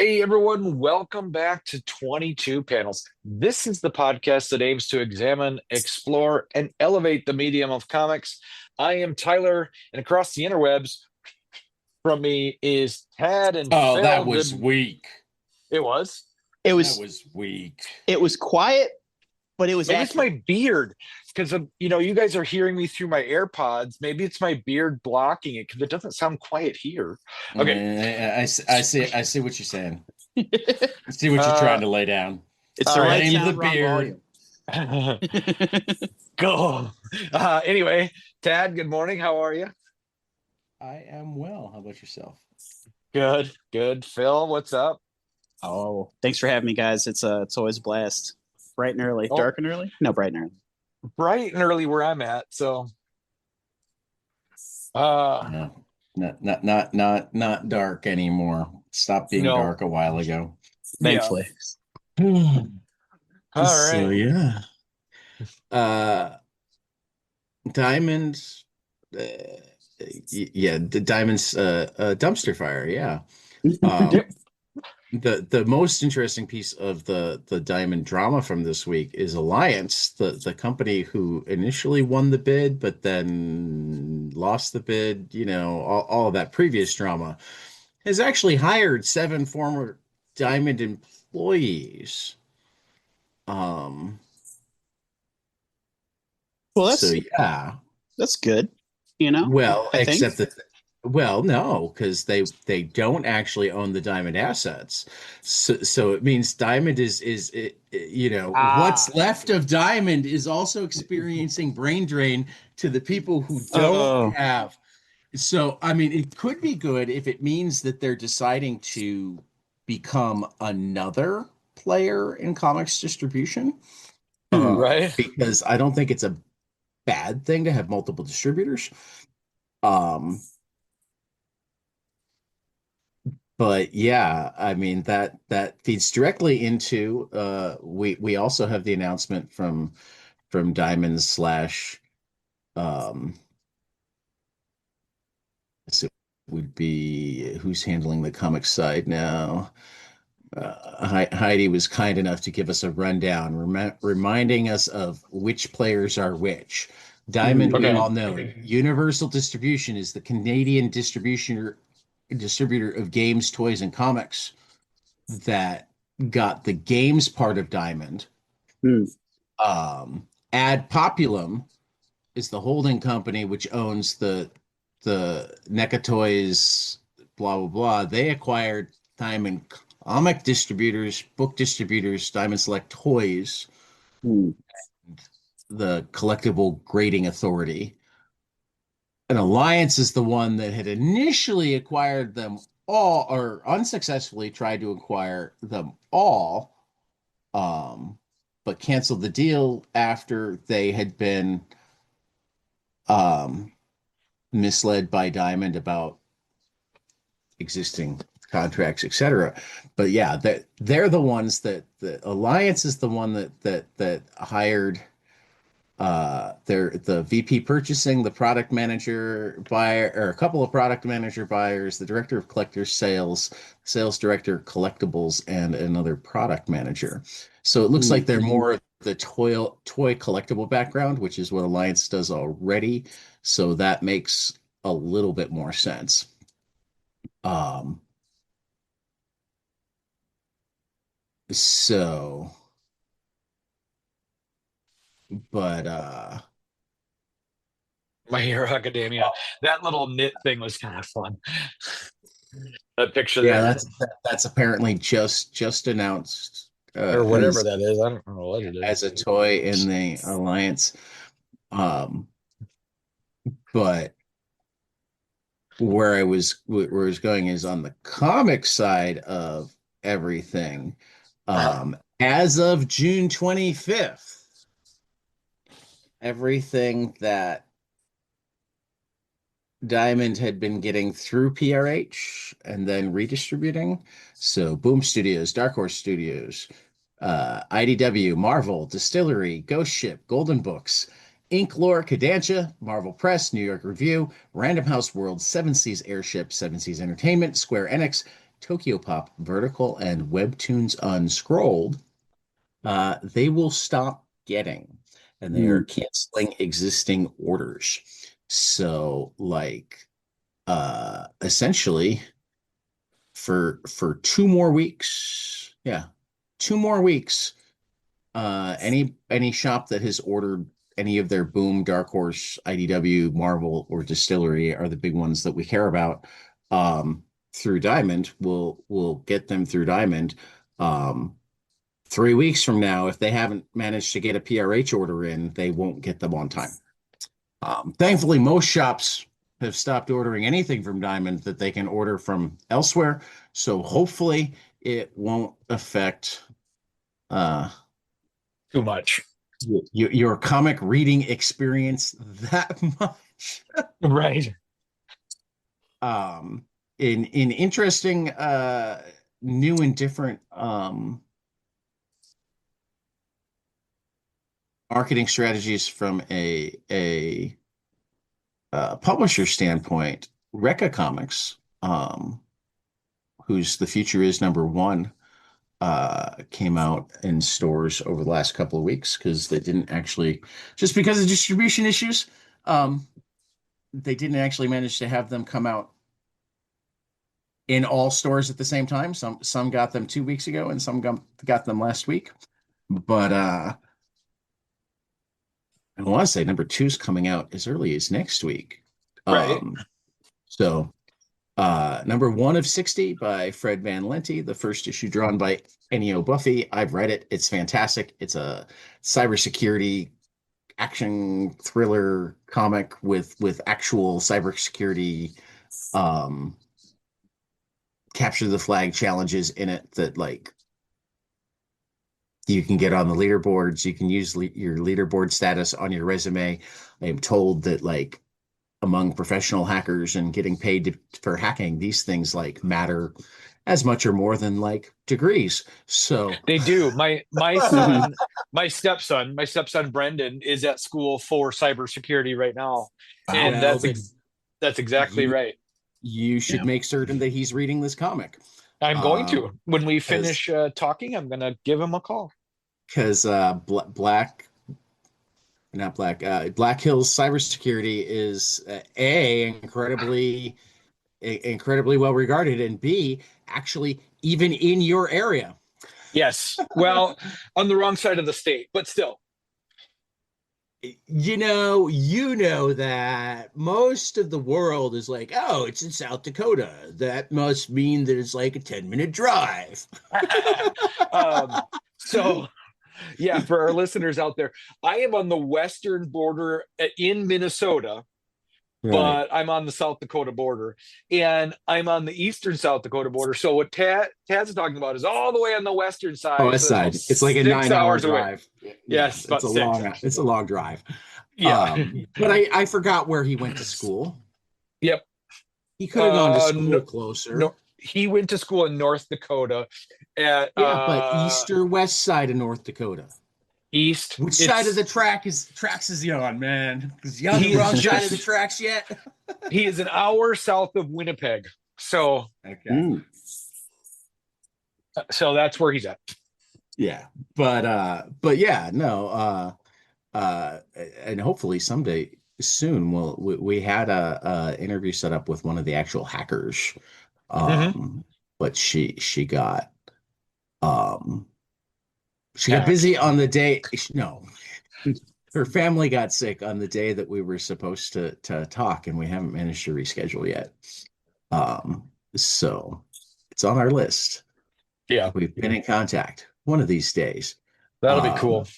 Hey everyone, welcome back to 22 Panels. This is the podcast that aims to examine, explore, and elevate the medium of comics. I am Tyler, and across the interwebs from me is Tad and Oh, that Phil. was Good. weak. It was. It That was was weak. it was quiet, but it was Maybe it's accurate. my beard because you guys are hearing me through my AirPods. Maybe it's my beard blocking it because it doesn't sound quiet here. Okay. I see what you're saying. I see what you're Uh, trying to lay down. It's all the right. right Blame the sound, wrong beard. volume. Go. Anyway, Tad, good morning. How are you? I am well. How about yourself? Good, good. Phil, what's up? Oh, thanks for having me, guys. It's always a blast. Bright and early, Oh, dark and early. No, bright and early. bright and early where I'm at. So, uh, No, not dark anymore. Stopped being no, dark a while ago. yeah. Thankfully. All So right. yeah. Uh Diamond uh, yeah, the Diamond's dumpster fire, yeah. Yeah. Um the most interesting piece of the Diamond drama from this week is Alliance, the company who initially won the bid but then lost the bid, all of that previous drama, has actually hired seven former Diamond employees. Um, Well, so that's yeah. that's good. You know, Well, I think. except that, well, no, because they don't actually own the Diamond assets. So it means Diamond what's Ah. left of Diamond is also experiencing brain drain to the people who don't Oh, have. So, I mean, it could be good if it means that they're deciding to become another player in comics distribution. Right. Because I don't think it's a bad thing to have multiple distributors. Um, But yeah, I mean that feeds directly into we also have the announcement from Diamond slash um this would be who's handling the comic side now. Heidi was kind enough to give us a rundown, reminding us of which players are which. Diamond, we Okay. all know. Universal Distribution is the Canadian distributor of games, toys, and comics that got the games part of Diamond. hmm. Ad Populum is the holding company which owns the NECA Toys, blah blah blah. They acquired Diamond comic distributors, book distributors, Diamond Select Toys, Hmm. the collectible grading authority. An Alliance is the one that had initially acquired them all, or unsuccessfully tried to acquire them all, um, but canceled the deal after they had been um, misled by Diamond about existing contracts, etc. But yeah, that they're the ones that the Alliance is the one that hired they're the VP purchasing, the product manager buyer, or a couple of product manager buyers, the director of collectors sales, sales director collectibles, and another product manager. So it looks Hmm. like they're more of the toy collectible background, which is what Alliance does already. So that makes a little bit more sense. Um, so, but My Hero Academia. That little knit thing was kind of fun. That picture yeah, there, that's apparently just announced or whatever that is. I don't know what it as is. a toy in the Alliance. Um, but where I was going is on the comic side of everything. As of June 25th, everything that Diamond had been getting through PRH and then redistributing. So Boom Studios, Dark Horse Studios, IDW, Marvel, Distillery, Ghost Ship, Golden Books, Ink Lore, Kodansha, Marvel Press, New York Review, Random House World, Seven Seas Airship, Seven Seas Entertainment, Square Enix, Tokyopop Vertical and Webtoons Unscrolled, they will stop getting, and they are canceling existing orders. So, like, essentially, for 2 more weeks, yeah, 2 more weeks, any shop that has ordered any of their Boom, Dark Horse, IDW, Marvel, or Distillery are the big ones that we care about. Through Diamond, will get them through Diamond. 3 weeks from now, if they haven't managed to get a PRH order in, they won't get them on time. Thankfully, most shops have stopped ordering anything from Diamond that they can order from elsewhere. So hopefully it won't affect too much. Your comic reading experience that much. Right. In interesting new and different marketing strategies from a publisher standpoint, Rekka Comics, whose The Future Is #1, came out in stores over the last couple of weeks because they didn't actually, just because of distribution issues, they didn't actually manage to have them come out in all stores at the same time. Some got them 2 weeks ago and some got them last week. But I want to say #2 is coming out as early as next week. Right. So #1 of 60 by Fred Van Lente, the first issue drawn by Ennio Buffy. I've read it. It's fantastic. It's a cybersecurity action thriller comic with actual cybersecurity capture the flag challenges in it that, like, you can get on the leaderboards. You can use your leaderboard status on your resume. I am told that, like, among professional hackers and getting paid for hacking, these things, like, matter as much or more than, like, degrees. So they do. My son, my stepson Brendan is at school for cybersecurity right now, and well, that's exactly right. You should make certain that he's reading this comick. I'm going to. When we finish talking, I'm going to give him a call. Because Black Hills Cybersecurity is incredibly well regarded, and B, actually even in your area. Yes. Well, on the wrong side of the state, but still. You know that most of the world is like, oh, it's in South Dakota. That must mean that it's like a 10-minute drive. So, yeah, for our listeners out there, I am on the western border in Minnesota, but I'm on the South Dakota border, and I'm on the eastern South Dakota border. So what Tad's talking about is all the way on the western side. West side. It's like a 9-hour drive. Yes, it's a long drive. Yeah. But I forgot where he went to school. Yep. He could have gone to school closer. No, he went to school in North Dakota at but east or west side of North Dakota. East. Which side of the tracks is he on, man? Is he on the wrong side of the tracks yet? He is an hour south of Winnipeg. So okay. So that's where he's at. Yeah. But yeah, no, and hopefully someday soon we had a interview set up with one of the actual hackers. But she got busy on the day. No, her family got sick on the day that we were supposed to talk, and we haven't managed to reschedule yet. So it's on our list. Yeah, we've been in contact. One of these days, that'll be cool.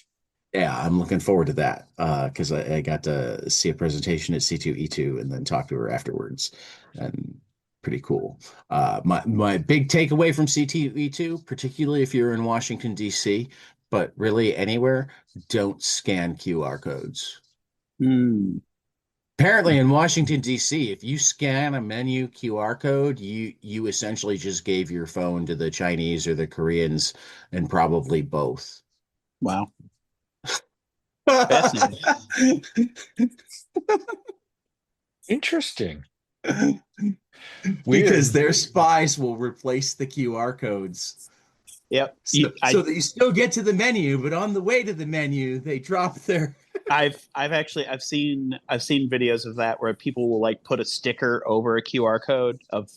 Yeah, I'm looking forward to that because I got to see a presentation at C2E2 and then talk to her afterwards, and pretty cool. My big takeaway from C2E2, particularly if you're in Washington, D.C., but really anywhere, don't scan QR codes. Apparently in Washington, D.C., if you scan a menu QR code, you essentially just gave your phone to the Chinese or the Koreans, and probably both. Wow. Fascinating. Interesting. Because Weird. their spies will replace the QR codes. Yep. So that you still get to the menu, but on the way to the menu, they drop their. I've seen videos of that where people will like put a sticker over a QR code of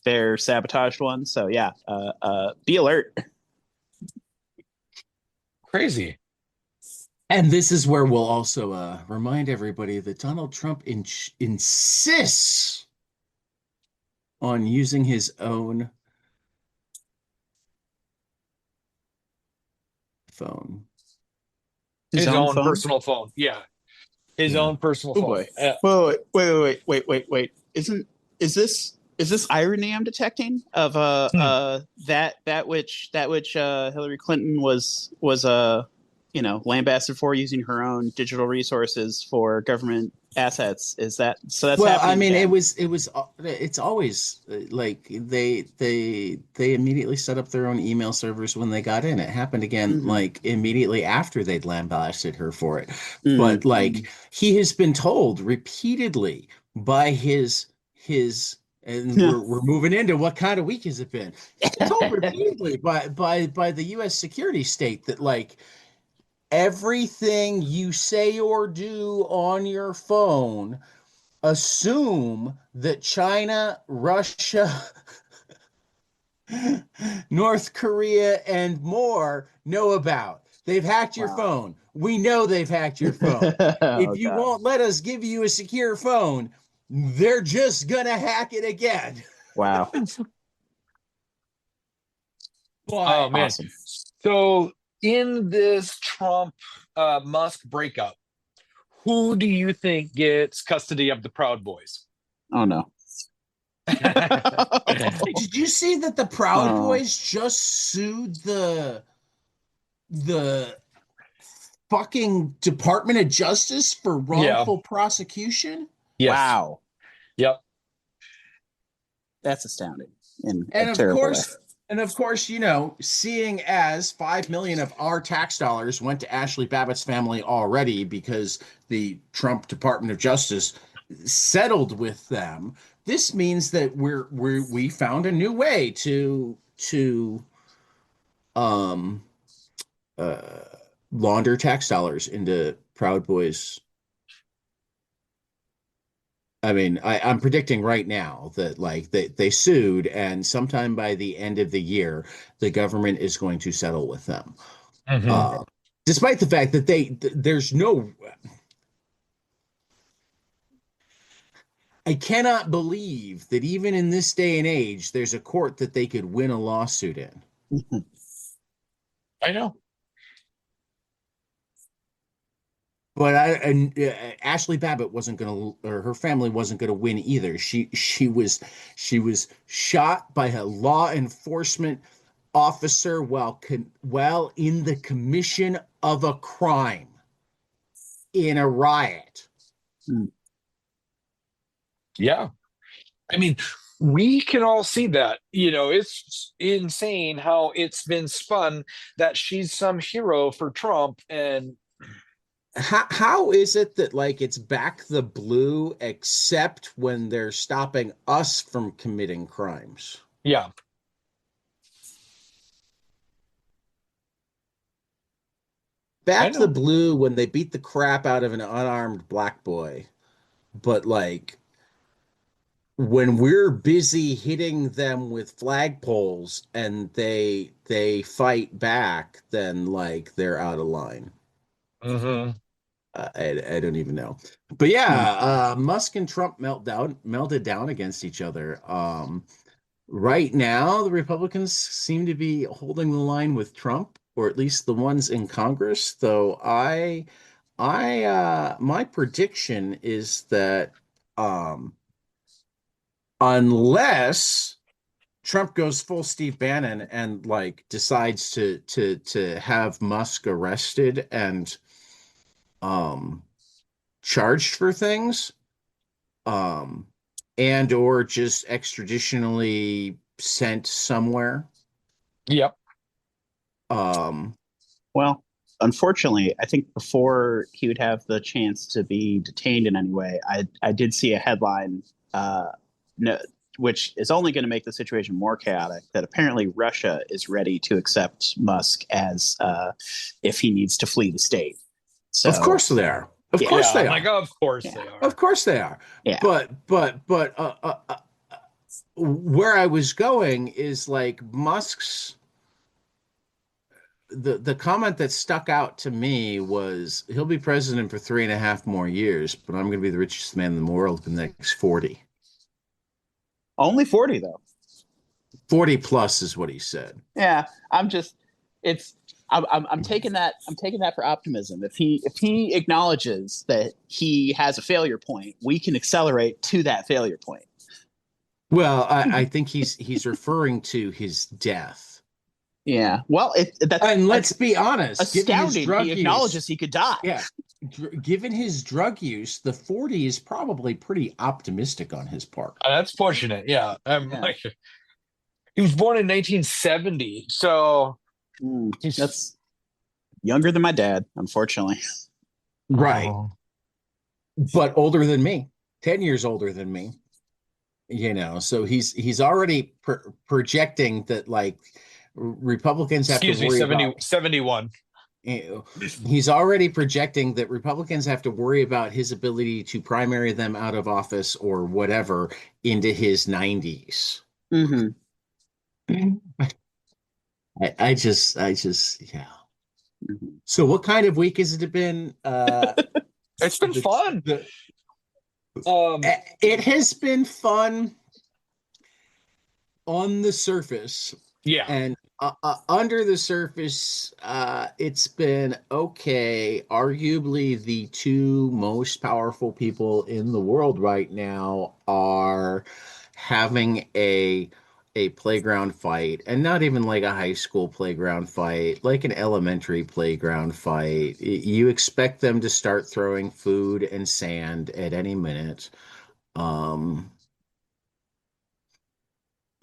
their sabotaged one. So yeah, be alert. Crazy. And this is where we'll also remind everybody that Donald Trump insists on using his own phone. His own phone? personal phone. Yeah. His own personal Oh phone. boy. Wait. Is this irony I'm detecting of that which Hillary Clinton was lambasted for using her own digital resources for government assets? Is that so? That's Well, I happening mean, again. it's always like they immediately set up their own email servers when they got in. It happened again Mhm. like immediately after they'd lambasted her for it. Mhm. But like he has been told repeatedly by his and we're moving into what kind of week has it been? He's been told repeatedly by the US security state that like everything you say or do on your phone, assume that China, Russia, North Korea, and more know about. They've hacked your Wow. phone. We know they've hacked your phone. Oh If you God. won't let us give you a secure phone, they're just gonna hack it again. Wow. Oh Why? man. Awesome. So in this Trump Musk breakup, who do you think gets custody of the Proud Boys? Oh no. Did you see that the Proud Oh. Boys just sued the fucking Department of Justice for Yeah. wrongful prosecution? Yes. Wow. Yep. That's astounding in a And of terrible way. course, you know, seeing as 5 million of our tax dollars went to Ashley Babbitt's family already because the Trump Department of Justice settled with them, this means that we found a new way to um uh launder tax dollars into Proud Boys. I mean, I'm predicting right now that like they sued, and sometime by the end of the year, the government is going to settle with them. Mhm. Uh, Despite the fact that there's no, I cannot believe that even in this day and age, there's a court that they could win a lawsuit in. I know. But Ashley Babbitt wasn't going to, or her family wasn't going to win either. She was shot by a law enforcement officer while in the commission of a crime in a riot. Mm. Yeah. I mean, we can all see that. It's insane how it's been spun that she's some hero for Trump. And How is it that like it's back the blue except when they're stopping us from committing crimes? yeah. I Back the know. blue when they beat the crap out of an unarmed black boy. But like when we're busy hitting them with flagpoles and they fight back, then like they're out of line. Hmm. I don't even know. But yeah, Musk and Trump melted down against each other. Right now, the Republicans seem to be holding the line with Trump, or at least the ones in Congress. Though my prediction is that um, unless Trump goes full Steve Bannon and like decides to have Musk arrested and um charged for things, um and or just extraditionally sent somewhere. Yep. Um Well, unfortunately, I think before he would have the chance to be detained in any way, I did see a headline no, which is only going to make the situation more chaotic, that apparently Russia is ready to accept Musk as if he needs to flee the state. So, of course they are. Of Yeah. course Yeah, they I'm are. like, of course Yeah. they are. Of course they are. Yeah. But where I was going is like Musk's the comment that stuck out to me was he'll be president for 3.5 more years, but I'm going to be the richest man in the world for the next 40. Only 40 though. 40 plus is what he said. Yeah, I'm taking that. I'm taking that for optimism. If he acknowledges that he has a failure point, we can accelerate to that failure point. Well, I think he's referring to his death. Yeah. Well, that's And let's be honest, astounding. He acknowledges he could die. Yeah. Given his drug use, the 40 is probably pretty optimistic on his part. That's pushing it. Yeah. Yeah. Like, he was born in 1970, so That's younger than my dad, unfortunately. Right. Oh. But older than me, 10 years older than me. So he's already projecting that like Republicans have Excuse to me, worry 71. He's already projecting that Republicans have to worry about his ability to primary them out of office or whatever into his 90s. Mm-hmm. I just, yeah. Mm-hmm. So what kind of week has it been? It's been fun. It has been fun on the surface. Yeah. And under the surface, it's been okay. Arguably, the two most powerful people in the world right now are having a playground fight, and not even like a high school playground fight, like an elementary playground fight. You expect them to start throwing food and sand at any minute. And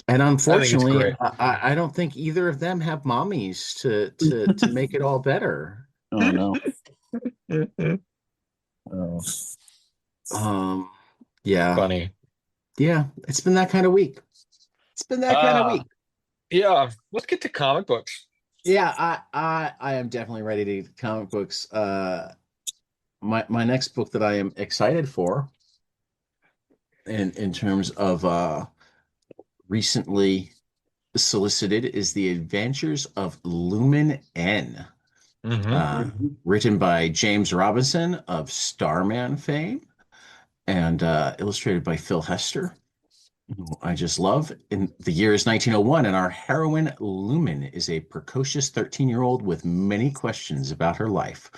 unfortunately, I don't think either of them have mommies to make it all better. Oh no. Yeah. Funny. Yeah, it's been that kind of week. It's been that kind of week. Yeah, let's get to comic books. Yeah, I am definitely ready to get comic books. My next book that I am excited for in terms of recently solicited is The Adventures of Lumen N, written by James Robinson of Starman fame and illustrated by Phil Hester, who I just love. In the year is 1901, and our heroine Lumen is a precocious 13-year-old with many questions about her life.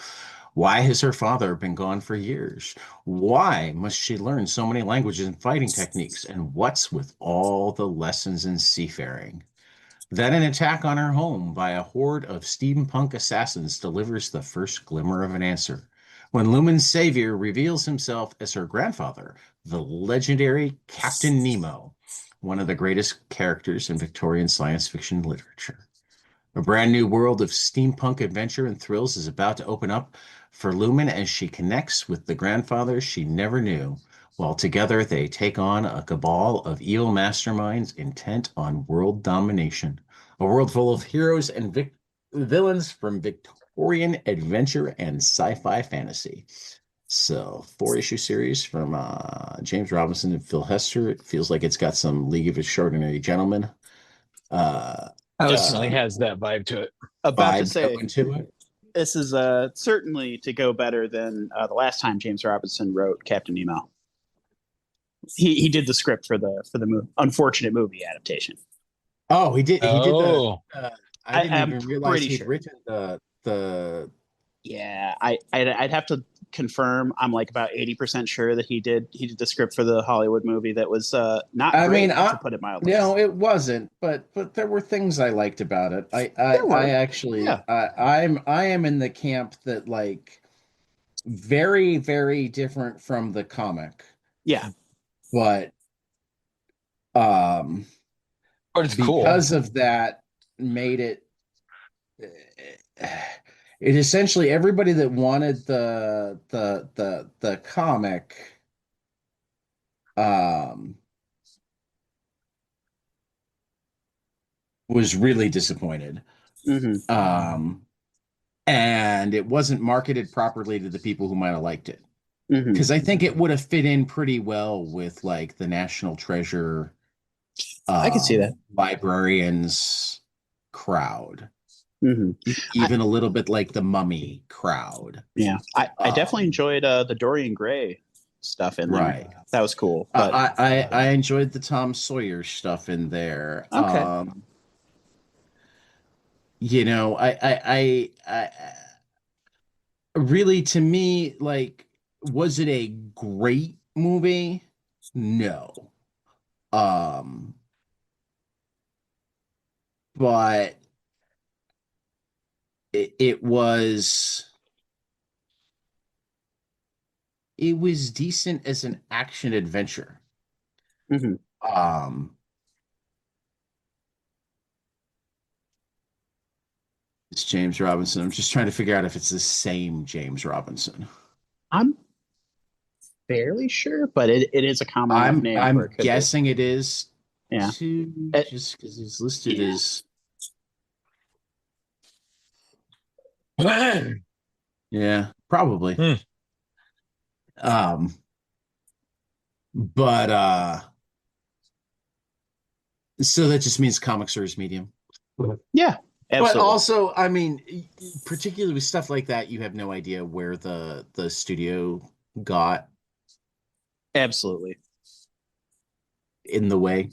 Why has her father been gone for years? Why must she learn so many languages and fighting techniques? And what's with all the lessons in seafaring? Then an attack on her home by a horde of steampunk assassins delivers the first glimmer of an answer. When Lumen's savior reveals himself as her grandfather, the legendary Captain Nemo, one of the greatest characters in Victorian science fiction literature. A brand new world of steampunk adventure and thrills is about to open up for Lumen as she connects with the grandfather she never knew, while together they take on a cabal of evil masterminds intent on world domination. A world full of heroes and villains from Victorian adventure and sci-fi fantasy. So, 4-issue series from James Robinson and Phil Hester. It feels like it's got some League of Extraordinary Gentlemen. Definitely has that vibe to it. About to say, into it. This is certainly to go better than the last time James Robinson wrote Captain Nemo. He did the script for the unfortunate movie adaptation. Oh, he did. He did the. I didn't I'm even realize he'd sure. written the. Yeah, I'd have to confirm. I'm like about 80% sure that he did the script for the Hollywood movie that was not great, to put it mildly. No, it wasn't, but there were things I liked about it. I actually Yeah. I am in the camp that like very, very different from the comic. Yeah. But it's because cool. of that made it essentially everybody that wanted the comic was really disappointed. Hmm. Um, and it wasn't marketed properly to the people who might have liked it. Hmm. Because I think it would have fit in pretty well with like the National Treasure I can see that. librarians crowd, Hmm. I, even a little bit like the Mummy crowd. yeah, I definitely Um, enjoyed the Dorian Gray stuff in there. right. That was cool. But I enjoyed the Tom Sawyer stuff in there. okay. You know, really, to me, like, was it a great movie? No. Um, but it was decent as an action adventure. Hmm. Um, it's James Robinson. I'm just trying to figure out if it's the same James Robinson. I'm fairly sure, but it is a common enough I'm name where I'm it could be. guessing it is Yeah. too, It, just because he's listed yeah. as Hmm. yeah, probably. Um, but so that just means comics are his medium. Yeah. But Absolutely. also, I mean, particularly with stuff like that, you have no idea where the studio got Absolutely. in the way.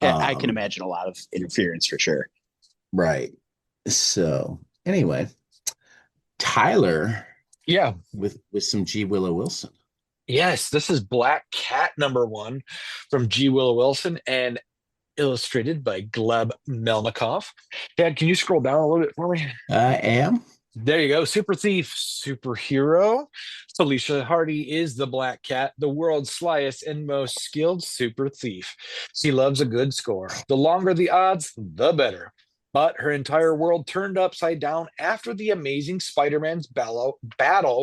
I can Um, imagine a lot of interference for sure. right. So anyway, Tyler Yeah. with some G. Willow Wilson. Yes, this is Black Cat #1 from G. Willow Wilson and illustrated by Gleb Melnikov. Dad, can you scroll down a little bit for me? I am. There you go. Super Thief, superhero. Felicia Hardy is the Black Cat, the world's slyest and most skilled super thief. She loves a good score. The longer the odds, the better. But her entire world turned upside down after the amazing Spider Man's battle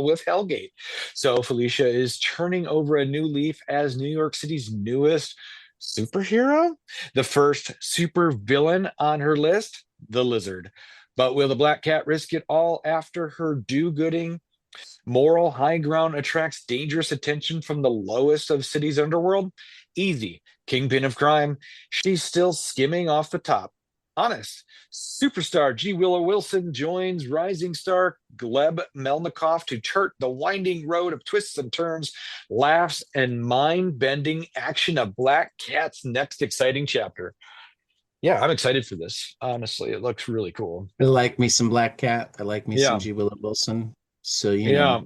with Hellgate. So Felicia is turning over a new leaf as New York City's newest superhero. The first super villain on her list, the Lizard. But will the Black Cat risk it all after her do gooding? Moral high ground attracts dangerous attention from the lowest of city's underworld? Easy. Kingpin of crime. She's still skimming off the top. Honest. Superstar G. Willow Wilson joins rising star Gleb Melnikov to chart the winding road of twists and turns, laughs, and mind bending action of Black Cat's next exciting chapter. Yeah, I'm excited for this. Honestly, it looks really cool. I like me some Black Cat. I like me some Yeah, G. Willow Wilson. So, yeah.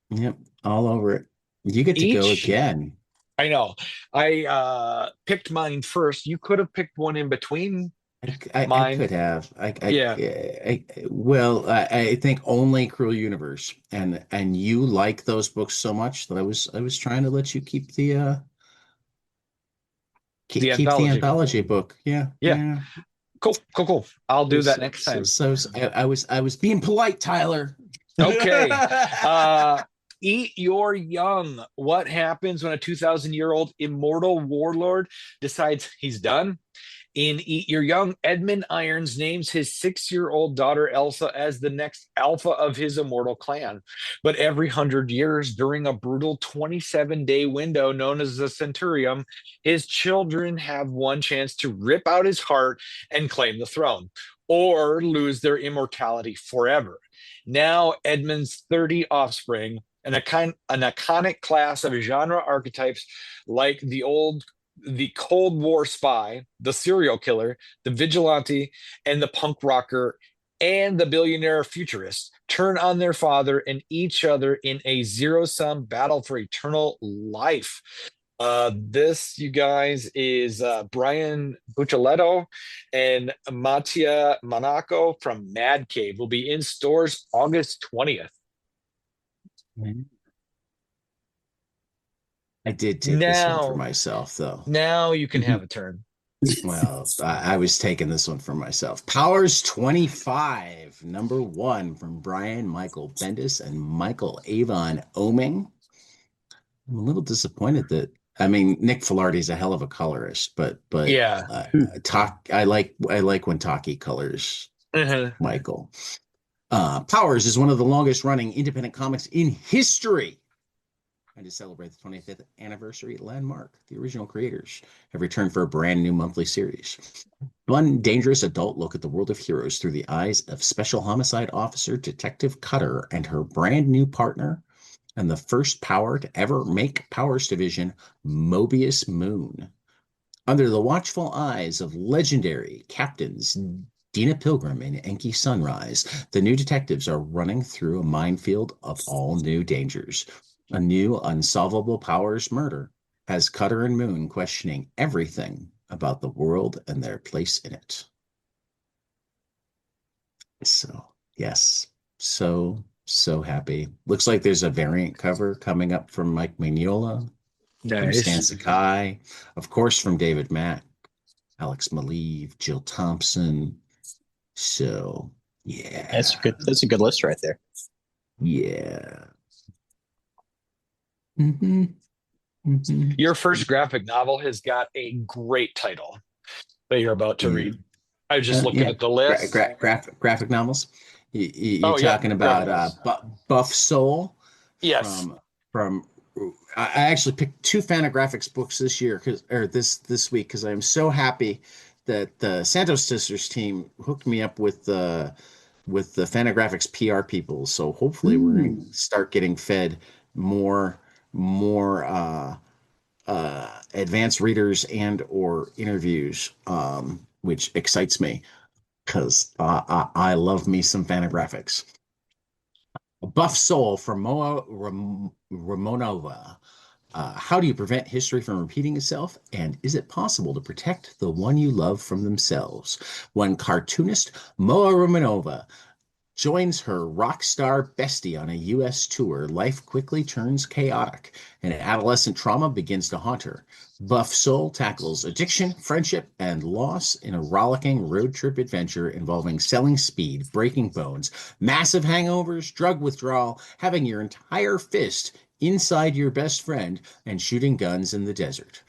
yep, all over it. You get to go Each, again. I know. I picked mine first. You could have picked one in between I mine. could have. Yeah. Well, I think only Cruel Universe, and you like those books so much that I was trying to let you keep the The keep the anthology. anthology book. Yeah, Yeah. yeah. Cool. Cool. Cool. I'll do that So, next so, time. so, so I was being polite, Tyler. Okay. Eat Your Young. What happens when a 2,000-year-old immortal warlord decides he's done? In Eat Your Young, Edmund Irons names his 6-year-old daughter Elsa as the next alpha of his immortal clan. But every 100 years, during a brutal 27-day window known as the Centurium, his children have one chance to rip out his heart and claim the throne, or lose their immortality forever. Now, Edmund's 30 offspring, an iconic class of genre archetypes like the Cold War spy, the serial killer, the vigilante, and the punk rocker, and the billionaire futurist turn on their father and each other in a zero-sum battle for eternal life. This, you guys, is Brian Buccellato and Mattia Monaco from Mad Cave. Will be in stores August 20th. I did take this one for Now, myself, though. now you can have a turn. Well, I was taking this one for myself. Powers 25, #1 from Brian Michael Bendis and Michael Avon Oeming. I'm a little disappointed that I mean, Nick Filardi's a hell of a colorist, but Yeah. I like when Taki colors Uh-huh. Michael. Powers is one of the longest running independent comics in history. And to celebrate the 25th anniversary landmark, the original creators have returned for a brand new monthly series. One dangerous adult look at the world of heroes through the eyes of Special Homicide Officer Detective Cutter and her brand new partner, and the first power to ever make Powers Division, Mobius Moon. Under the watchful eyes of legendary captains Dina Pilgrim and Enki Sunrise, the new detectives are running through a minefield of all new dangers. A new unsolvable Powers murder has Cutter and Moon questioning everything about the world and their place in it. So, yes, so happy. Looks like there's a variant cover coming up from Mike Mignola, from Stan Nice. Sakai, of course, from David Mack, Alex Maleev, Jill Thompson. So, That's yeah, good. That's a good list right there. yeah. hmm hmm Your first graphic novel has got a great title that you're about to Yeah. read. I was just looking Yeah. at the list. Graphic novels. You're Oh, yeah, talking about graphics. Buff Soul Yes. from I actually picked two Fantagraphics books this year this week because I'm so happy that the Santos Sisters team hooked me up with the Fantagraphics PR people. So hopefully we're going to start getting fed more advanced readers and or interviews, which excites me because I love me some Fantagraphics. Buff Soul from Ramonova. How do you prevent history from repeating itself? And is it possible to protect the one you love from themselves? When cartoonist Moa Romanova joins her rock star bestie on a U.S. tour, life quickly turns chaotic and adolescent trauma begins to haunt her. Buff Soul tackles addiction, friendship, and loss in a rollicking road trip adventure involving selling speed, breaking bones, massive hangovers, drug withdrawal, having your entire fist inside your best friend, and shooting guns in the desert.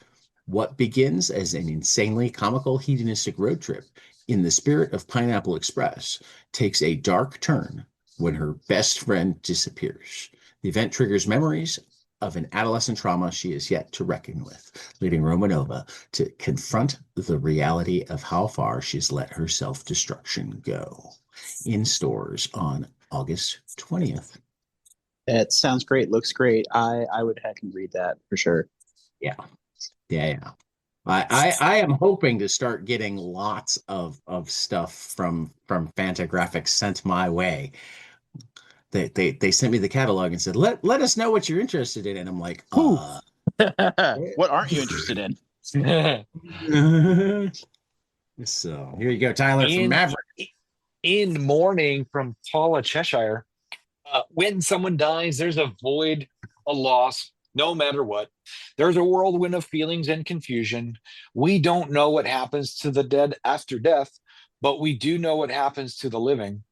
What begins as an insanely comical hedonistic road trip in the spirit of Pineapple Express takes a dark turn when her best friend disappears. The event triggers memories of an adolescent trauma she is yet to reckon with, leading Romanova to confront the reality of how far she's let her self-destruction go. In stores on August 20th. That sounds great. Looks great. I would heck and read that for sure. Yeah, yeah. I am hoping to start getting lots of stuff from Fantagraphics sent my way. They sent me the catalog and said, let us know what you're interested in. And I'm like, Whew. What aren't you interested in? So here you go, Tyler from in Maverick. in mourning from Paula Cheshire. When someone dies, there's a void, a loss, no matter what. There's a whirlwind of feelings and confusion. We don't know what happens to the dead after death, but we do know what happens to the living.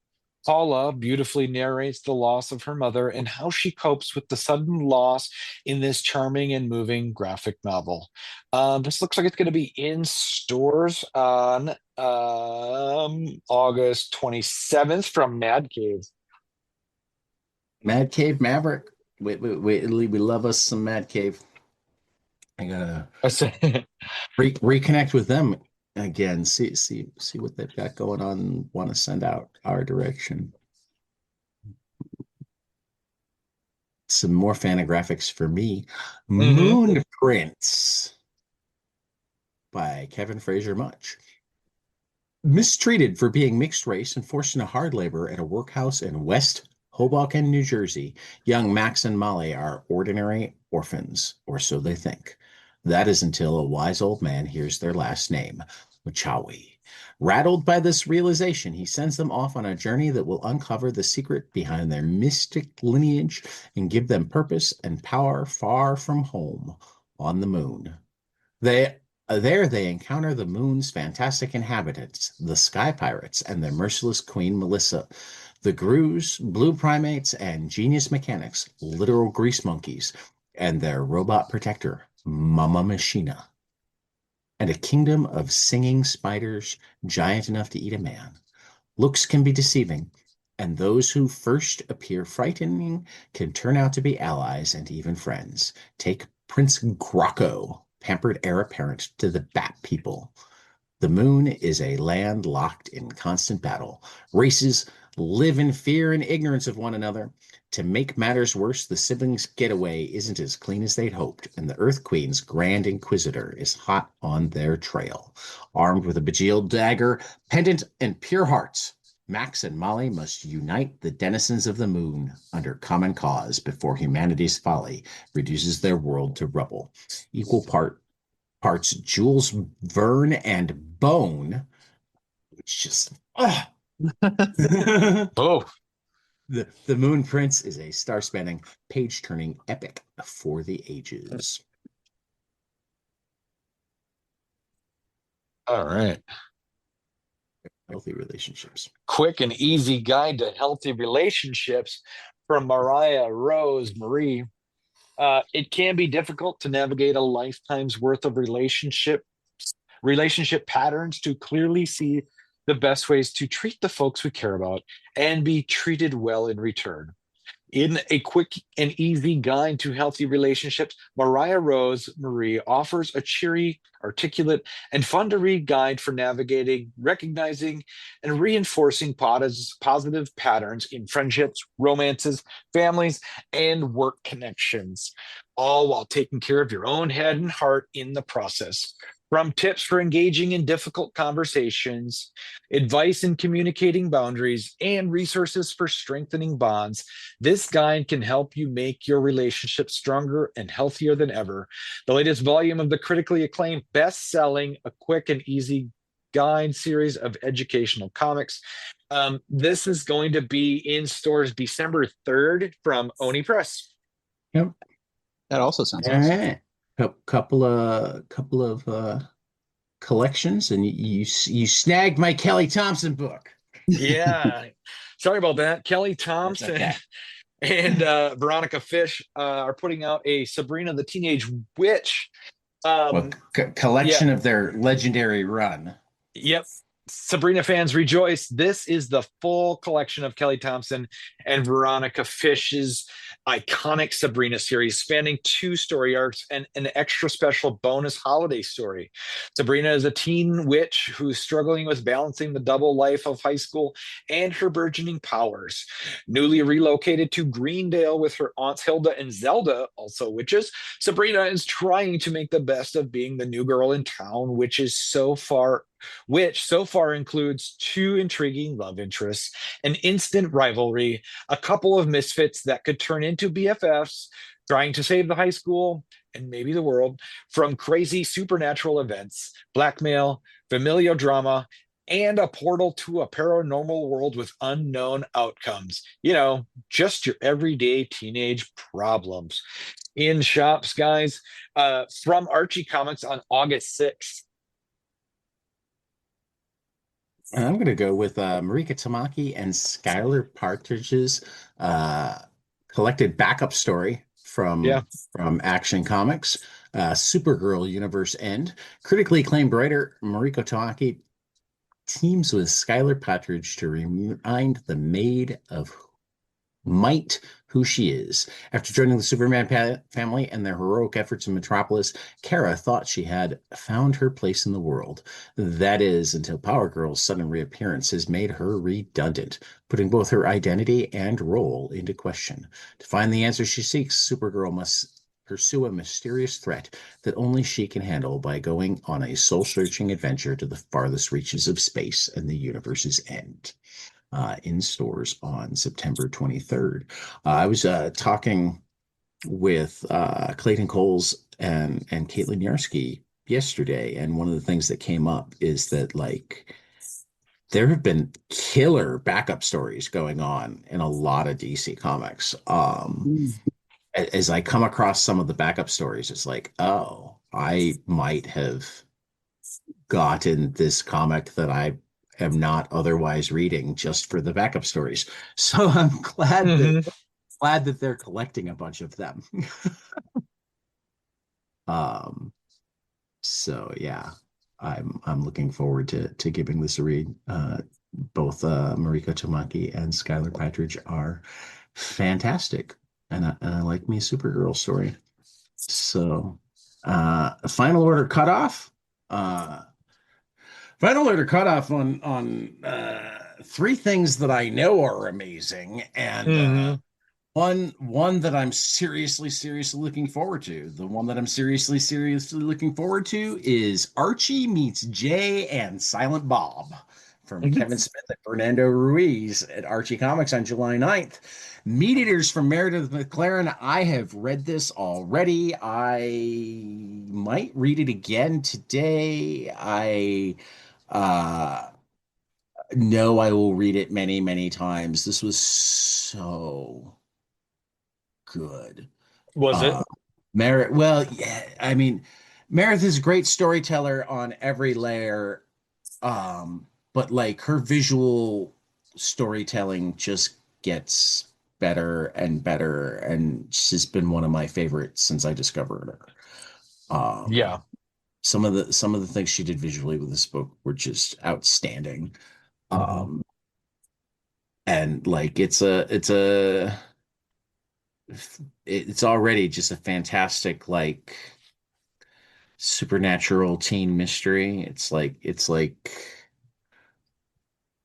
Paula beautifully narrates the loss of her mother and how she copes with the sudden loss in this charming and moving graphic novel. This looks like it's going to be in stores on August 27th from Mad Cave. Mad Cave Maverick. We love us some Mad Cave. I gotta reconnect with them again. See what they've got going on. Want to send out our direction. Some more Fantagraphics for me. Mhm. Moon Prince by Kevin Fraser Much. Mistreated for being mixed race and forced into hard labor at a workhouse in West Hoboken, New Jersey, young Max and Molly are ordinary orphans, or so they think. That is until a wise old man hears their last name, Machawi. Rattled by this realization, he sends them off on a journey that will uncover the secret behind their mystic lineage and give them purpose and power far from home on the moon. There they encounter the moon's fantastic inhabitants, the sky pirates and their merciless queen Melissa, the Grus, blue primates, and genius mechanics, literal grease monkeys, and their robot protector, Mama Machina, and a kingdom of singing spiders giant enough to eat a man. Looks can be deceiving, and those who first appear frightening can turn out to be allies and even friends. Take Prince Grocko, pampered heir apparent to the Bat People. The moon is a land locked in constant battle. Races live in fear and ignorance of one another. To make matters worse, the siblings' getaway isn't as clean as they'd hoped, and the Earth Queen's Grand Inquisitor is hot on their trail. Armed with a bejeweled dagger, pendant, and pure hearts, Max and Molly must unite the denizens of the moon under common cause before humanity's folly reduces their world to rubble. Equal parts Jules Verne and Bone, which just Oh, the Moon Prince is a star-spanning, page-turning epic for the ages. all right. Healthy relationships. Quick and easy guide to healthy relationships from Mariah Rose Marie. It can be difficult to navigate a lifetime's worth of relationship patterns to clearly see the best ways to treat the folks we care about and be treated well in return. In a quick and easy guide to healthy relationships, Mariah Rose Marie offers a cheery, articulate, and fun to read guide for navigating, recognizing, and reinforcing positive patterns in friendships, romances, families, and work connections, all while taking care of your own head and heart in the process. From tips for engaging in difficult conversations, advice in communicating boundaries, and resources for strengthening bonds, this guide can help you make your relationship stronger and healthier than ever. The latest volume of the critically acclaimed, best-selling, A Quick and Easy Guide series of educational comics. This is going to be in stores December 3rd from Oni Press. Yep. That also sounds All awesome. right. Couple of collections, and you snagged my Kelly Thompson book. Yeah. Sorry about that. Kelly That's Thompson okay. and Veronica Fish are putting out a Sabrina the Teenage Witch. Well, Yeah, collection of their legendary run. yep. Sabrina fans rejoice. This is the full collection of Kelly Thompson and Veronica Fish's iconic Sabrina series, spanning 2 story arcs and an extra special bonus holiday story. Sabrina is a teen witch who's struggling with balancing the double life of high school and her burgeoning powers. Newly relocated to Greendale with her aunts Hilda and Zelda, also witches, Sabrina is trying to make the best of being the new girl in town, which so far includes 2 intriguing love interests, an instant rivalry, a couple of misfits that could turn into BFFs, trying to save the high school and maybe the world from crazy supernatural events, blackmail, familial drama, and a portal to a paranormal world with unknown outcomes. Just your everyday teenage problems. In shops, guys, from Archie Comics on August 6th. And I'm going to go with Marika Tamaki and Skylar Partridge's collected backup story Yeah. from Action Comics, Supergirl Universe End. Critically acclaimed writer Mariko Tamaki teams with Skylar Partridge to remind the Maid of Might who she is. After joining the Superman family and their heroic efforts in Metropolis, Kara thought she had found her place in the world. That is, until Power Girl's sudden reappearance has made her redundant, putting both her identity and role into question. To find the answer she seeks, Supergirl must pursue a mysterious threat that only she can handle by going on a soul-searching adventure to the farthest reaches of space and the universe's end. In stores on September 23rd. I was talking with Clayton Coles and Caitlin Yarsky yesterday, and one of the things that came up is that there have been killer backup stories going on in a lot of DC comics. As I come across some of the backup stories, it's like, oh, I might have gotten this comic that I am not otherwise reading just for the backup stories. So I'm glad that they're collecting a bunch of them. Um, so yeah, I'm looking forward to giving this a read. Both Mariko Tamaki and Skylar Partridge are fantastic, and I like me a Supergirl story. So, final order cutoff. Uh, Final order cutoff on three things that I know are amazing, and Mhm. one that I'm seriously looking forward to. The one that I'm seriously looking forward to is Archie meets Jay and Silent Bob from Kevin Smith and Fernando Ruiz at Archie Comics on July 9th. Meat Eaters from Meredith McLaren. I have read this already. I might read it again today. I know I will read it many times. This was so good. Was it? Uh, well, yeah, I mean, Meredith is a great storyteller on every layer, but like her visual storytelling just gets better and better, and she's been one of my favorites since I discovered her. Yeah. Some of the things she did visually with this book were just outstanding. Mhm. Um, and like it's already just a fantastic like supernatural teen mystery.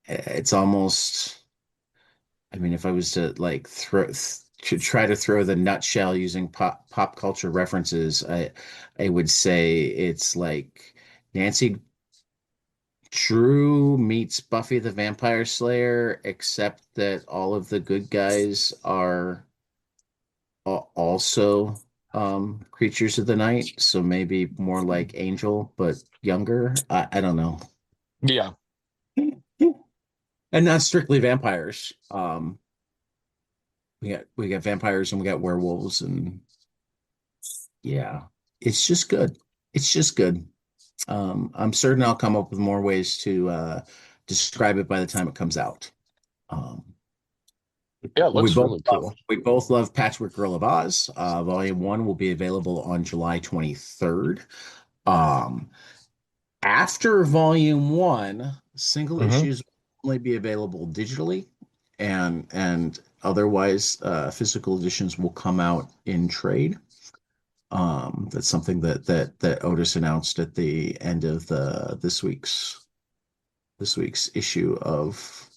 It's almost, I mean, if I was to like to try to throw the nutshell using pop culture references, I would say it's like Nancy Drew meets Buffy the Vampire Slayer, except that all of the good guys are also creatures of the night, so maybe more like Angel, but younger. I don't know. Yeah. And not strictly vampires. We got vampires and we got werewolves, and yeah, it's just good. It's just good. I'm certain I'll come up with more ways to describe it by the time it comes out. Um, Yeah, it we looks both really love, cool. we both love Patchwork Girl of Oz. Volume one will be available on July 23rd. Um, After volume one, single Hmm. issues will only be available digitally, and otherwise physical editions will come out in trade. That's something that Otis announced at the end of the this week's issue of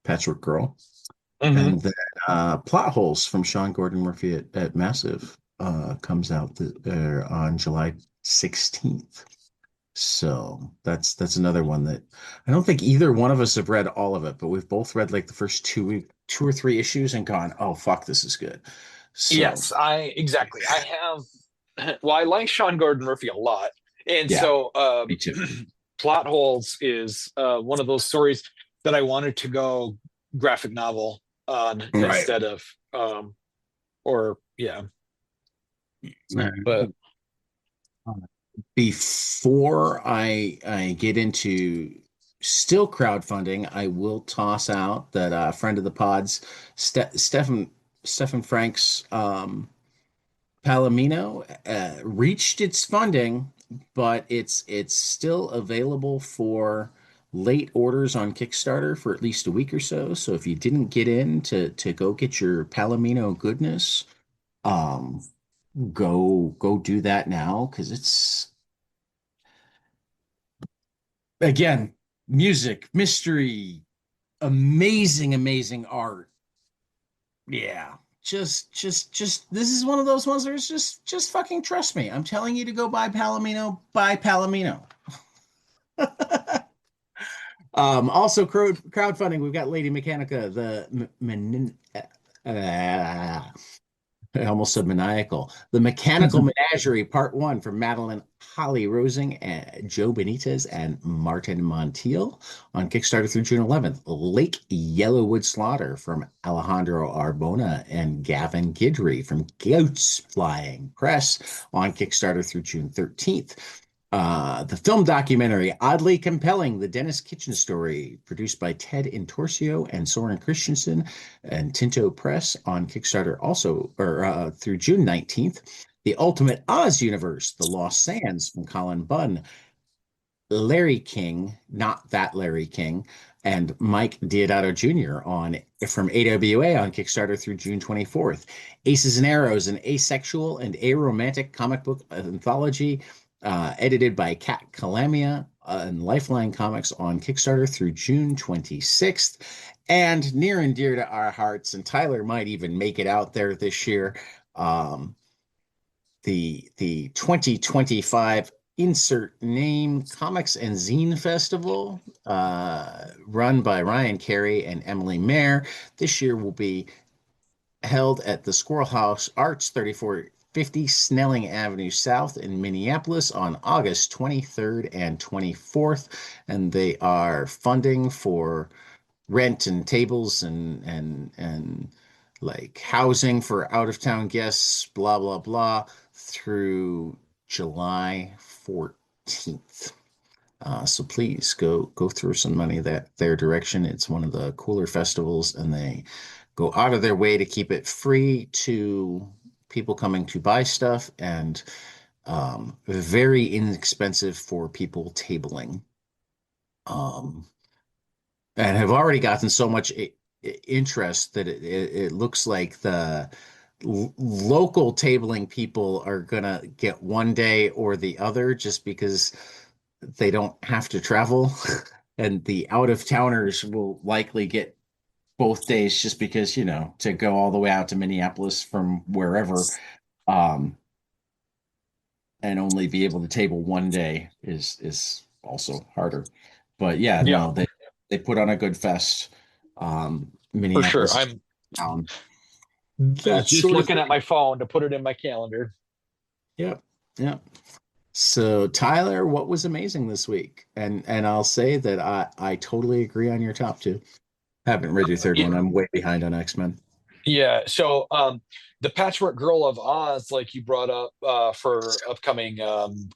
Patchwork Girl. Hmm. And then Plot Holes from Sean Gordon Murphy at Massive comes out on July 16th. So that's another one that I don't think either one of us have read all of it, but we've both read like the first two or three issues and gone, oh fuck, this is good. So Yes, I exactly. I have. Well, I like Sean Gordon Murphy a lot, and yeah, so me too. Plot Holes is one of those stories that I wanted to go graphic novel on Right. instead of or yeah, but Before I get into still crowdfunding, I will toss out that friend of the pods, Stefan Frank's Palomino reached its funding, but it's still available for late orders on Kickstarter for at least a week or so. So if you didn't get in to go get your Palomino goodness, um, go do that now because it's again music, mystery, amazing art. Yeah. Just this is one of those ones where it's just fucking trust me. I'm telling you to go buy Palomino. Also crowdfunding, we've got Lady Mechanica, uh, I almost said maniacal. The Mechanical Menagerie, Part One, from Madeline Holly Rosing, and Joe Benitez, and Martin Montiel on Kickstarter through June 11th. Lake Yellowwood Slaughter from Alejandro Arbona and Gavin Guidry from Goats Flying Press on Kickstarter through June 13th. The film documentary, Oddly Compelling, The Dennis Kitchen Story, produced by Ted Intorcio and Soren Christensen and Tinto Press on Kickstarter also, or through June 19th. The Ultimate Oz universe, The Lost Sands from Colin Bunn, Larry King, not that Larry King, and Mike Diodato Jr. on from AWA on Kickstarter through June 24th. Aces and Arrows, an asexual and aromantic comic book anthology, edited by Kat Calamia and Lifeline Comics on Kickstarter through June 26th. And near and dear to our hearts, and Tyler might even make it out there this year, the 2025 Insert Name Comics and Zine Festival, run by Ryan Carey and Emily Mayer. This year will be held at the Squirrel House Arts, 3450 Snelling Avenue South in Minneapolis on August 23rd and 24th. And they are funding for rent and tables and like housing for out-of-town guests, blah, blah, blah, through July 14th. So please go throw some money their direction. It's one of the cooler festivals, and they go out of their way to keep it free to people coming to buy stuff, and very inexpensive for people tabling. And have already gotten so much interest that it looks like the local tabling people are gonna get one day or the other, just because they don't have to travel, and the out-of-towners will likely get both days, just because, to go all the way out to Minneapolis from wherever, and only be able to table one day is also harder. But yeah, no, they put on a good fest. For sure. Minneapolis I'm town. just looking at my phone to put it in my calendar. Yep. Yep. So Tyler, what was amazing this week? And I'll say that I totally agree on your top two. Haven't read your third one. I'm way behind on X-Men. Yeah. So the Patchwork Girl of Oz, like you brought up for upcoming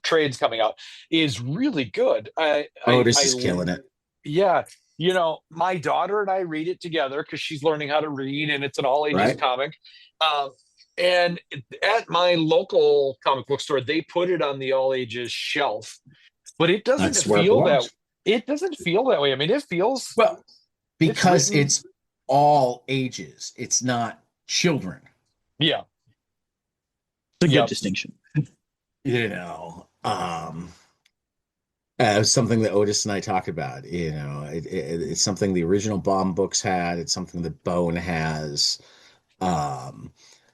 trades coming out, is really good. Otis is killing it. Yeah. My daughter and I read it together because she's learning how to read, and it's an all ages comic. And at my local comic book store, they put it on the all ages shelf, but it doesn't feel that. It doesn't feel that way. I mean, it feels because it's all ages. It's not children. Yeah, it's a good distinction. Something that Otis and I talked about. It's something the original Bomb books had. It's something that Bone has.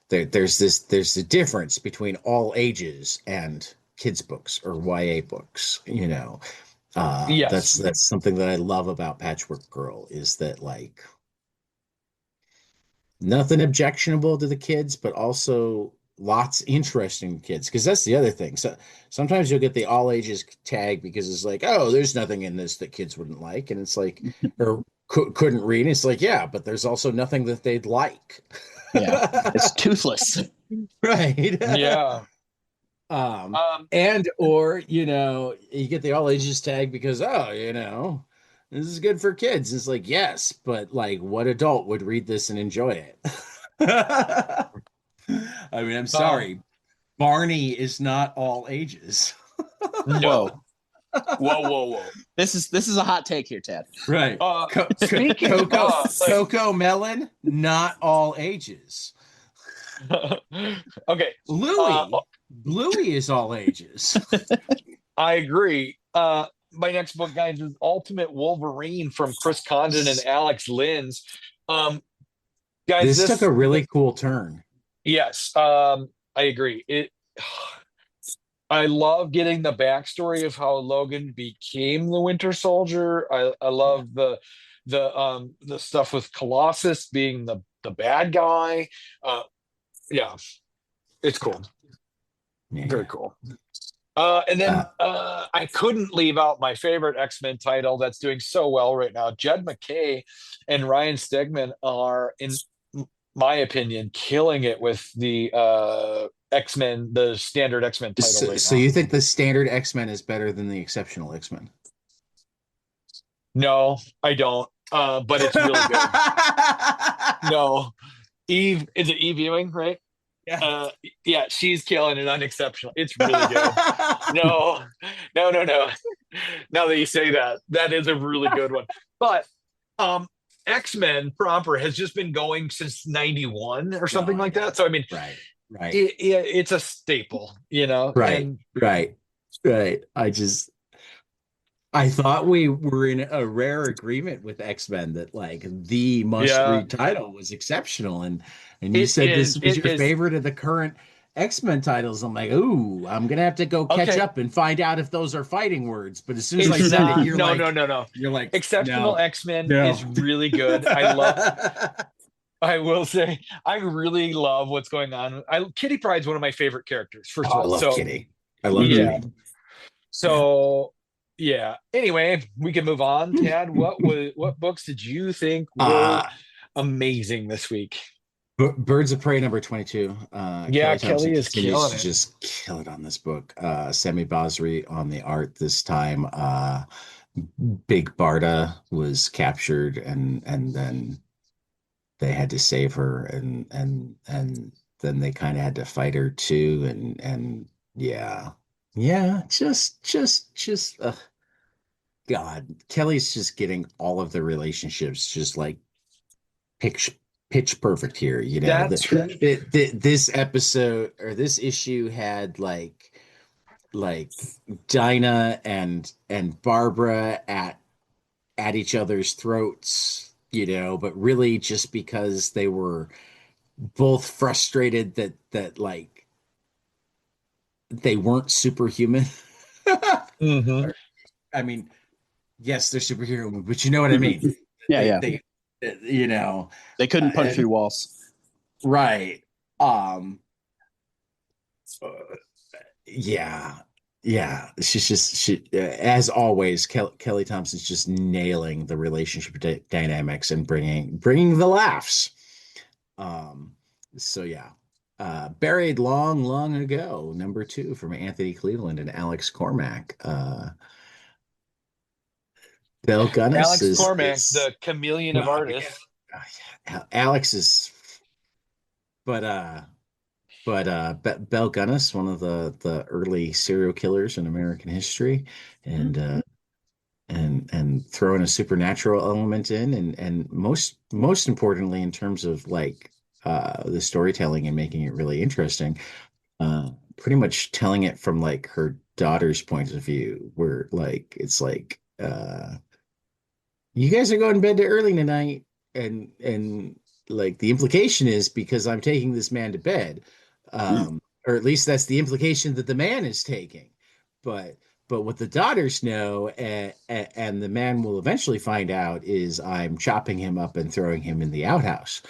There's a difference between all ages and kids books or YA books. Yes. That's something that I love about Patchwork Girl, is that, like, nothing objectionable to the kids, but also lots interesting to kids. Because that's the other thing. So sometimes you'll get the all ages tag because it's like, oh, there's nothing in this that kids wouldn't like, and it's like, or couldn't read. It's like, yeah, but there's also nothing that they'd like. Yeah, it's toothless. Right. Yeah. And or you get the all ages tag because this is good for kids. It's like, yes, but like, what adult would read this and enjoy it? I mean, I'm sorry, Barney is not all ages. No. Whoa. This is a hot take here, Ted. Right. Coco Melon, not all ages. Okay. Bluey is all ages. I agree. My next book, guys, is Ultimate Wolverine from Chris Condon and Alex Lins. Guys, this took a really cool turn. Yes, I agree. I love getting the backstory of how Logan became the Winter Soldier. I love the stuff with Colossus being the bad guy. Yeah, it's cool. Yeah. Very cool. And then I couldn't leave out my favorite X-Men title that's doing so well right now. Jed McKay and Ryan Stegman are, in my opinion, killing it with the X-Men, the standard X-Men title. So you think the standard X-Men is better than the exceptional X-Men? No, I don't. But it's really good. No. Is it Eve Ewing, right? Yeah. Yeah, she's killing it unexceptional. It's really good. No, no, no, no. Now that you say that, that is a really good one. But um X-Men proper has just been going since 91 or something Oh like yeah. that. So I mean, Right. Right. it's a staple, Right. and Right. Right. I thought we were in a rare agreement with X-Men that like the yeah, must-read title was exceptional, and you it said this is. was It your is. favorite of the current X-Men titles. I'm like, ooh, I'm gonna have to go catch Okay, up and find out if those are fighting words. But as soon as I it's said it, not. No, no, no, no. you're like, Exceptional no, X-Men no. is really good. I will say I really love what's going on. Kitty Pryde's one of my favorite characters, first Oh, of I all. love So Kitty. I love yeah. Kitty. Yeah. So yeah. Anyway, we can move on. Tad, what books did you think were Uh, amazing this week? Birds of Prey number 22. Yeah, Kelly Thompson Kelly is continues killing to it. just kill it on this book. Semi Basri on the art this time. Big Barda was captured, and then they had to save her, and then they kind of had to fight her too, and yeah, yeah, just God, Kelly's just getting all of the relationships just like pitch pitch perfect here. That's This episode or this issue had like Dinah and Barbara at each other's throats, but really just because they were both frustrated that like they weren't superhuman. hmm I mean, yes, they're superhuman, but you know what I mean. Yeah, They yeah. they you know They couldn't punch and through walls. right. Um uh, yeah. Yeah, as always, Kelly Thompson's just nailing the relationship dynamics and bringing the laughs. Um, so yeah, buried long, long ago, number 2 from Anthony Cleveland and Alex Cormack. Bill Gunnis Alex is Cormack, the chameleon of well, again, artists. Alex is, but Bell Gunnis, one of the early serial killers in American history, and throwing a supernatural element in, and most importantly in terms of like the storytelling and making it really interesting, pretty much telling it from like her daughter's point of view, where like it's like you guys are going to bed too early tonight, and like the implication is because I'm taking this man to bed, or at least that's the implication that the man is taking, but what the daughters know, and the man will eventually find out, is I'm chopping him up and throwing him in the outhouse.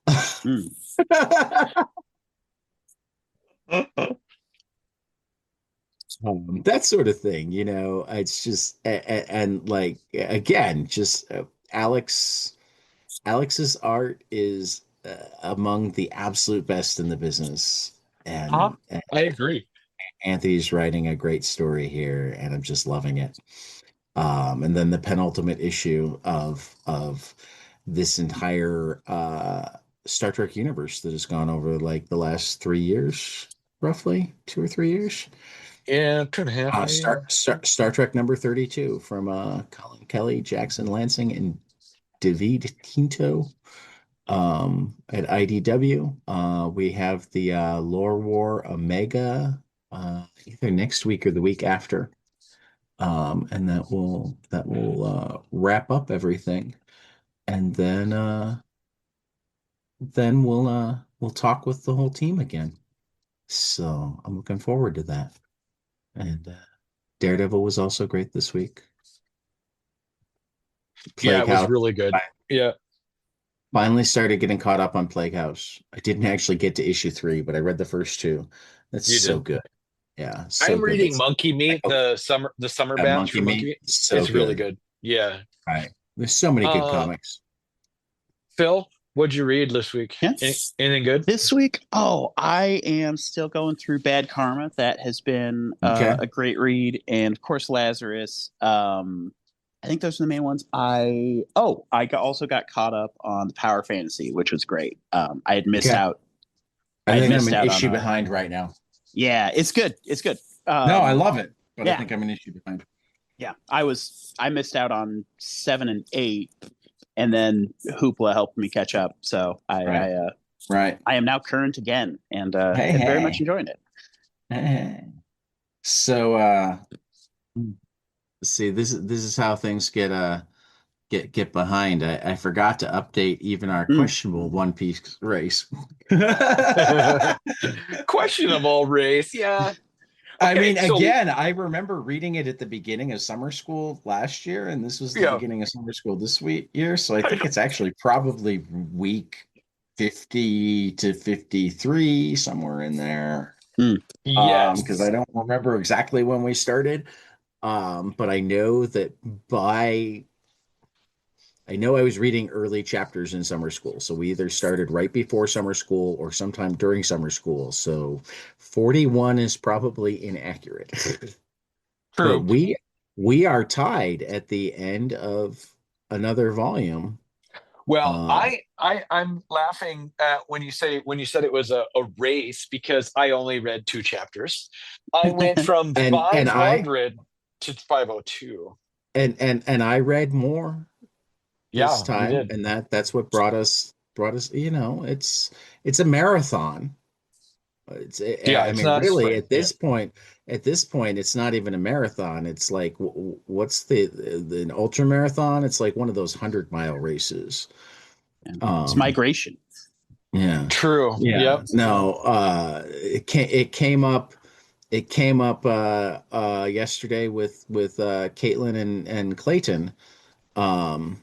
Mm. That sort of thing, it's just and like again, just Alex's art is among the absolute best in the business, Huh? and I agree. Anthony's writing a great story here, and I'm just loving it. And then the penultimate issue of this entire Star Trek universe that has gone over like the last 3 years, roughly 2 or 3 years. Yeah, 2.5 maybe. Star Trek number 32 from Colin Kelly, Jackson Lansing, and David Tinto at IDW. We have the Lore War Omega either next week or the week after. And that will wrap up everything. And then we'll talk with the whole team again. So I'm looking forward to that. And Daredevil was also great this week. Yeah, Plague it was House. really good. I Yeah. finally started getting caught up on Plague House. I didn't actually get to issue 3, but I read the first 2. That's You so did. good. Yeah, so I'm good. reading That's Monkey Meat, the summer batch Monkey for Monkey Meat. Meat. So It's really good. good. Yeah. Right. There's so many good Uh, comics. Phil, what'd you read this week? Yeah. Anything good? This week, I am still going through Bad Karma. That has been Okay. a great read, and of course Lazarus. I think those are the main ones. Also got caught up on the Power Fantasy, which was great. I had missed Okay. out I think I'm missed an out issue on. behind right now. Yeah, it's good. It's good. No, I love it, but I yeah. think I'm an issue behind. Yeah, I missed out on 7 and 8, and then Hoopla helped me catch up. So Right. I am now current again, and Hey, very hey. much enjoying it. Hey. So see, this is how things get behind. I forgot to update even our questionable One Piece race. Questionable race, yeah. I Okay, mean, so again, I remember reading it at the beginning of summer school last year, and this was the yeah, beginning of summer school this year. So I think it's actually probably week 50 to 53, somewhere in there. Because I yes. don't remember exactly when we started. But I know that I know I was reading early chapters in summer school. So we either started right before summer school or sometime during summer school. So 41 is probably inaccurate. But True. we are tied at the end of another volume. Well, I'm laughing at when you said it was a race because I only read 2 chapters. I went from And I 500 to 502. and I read more this Yeah, you time, did. and that's what brought us, it's a marathon. Yeah, I it's mean, not a really, sprint. at Yeah. this point, it's not even a marathon. It's like, what's the ultra marathon? It's like one of those 100-mile races. It's Um, migration. yeah, True. yeah. Yep. No, it came up yesterday with Caitlin and Clayton. Um,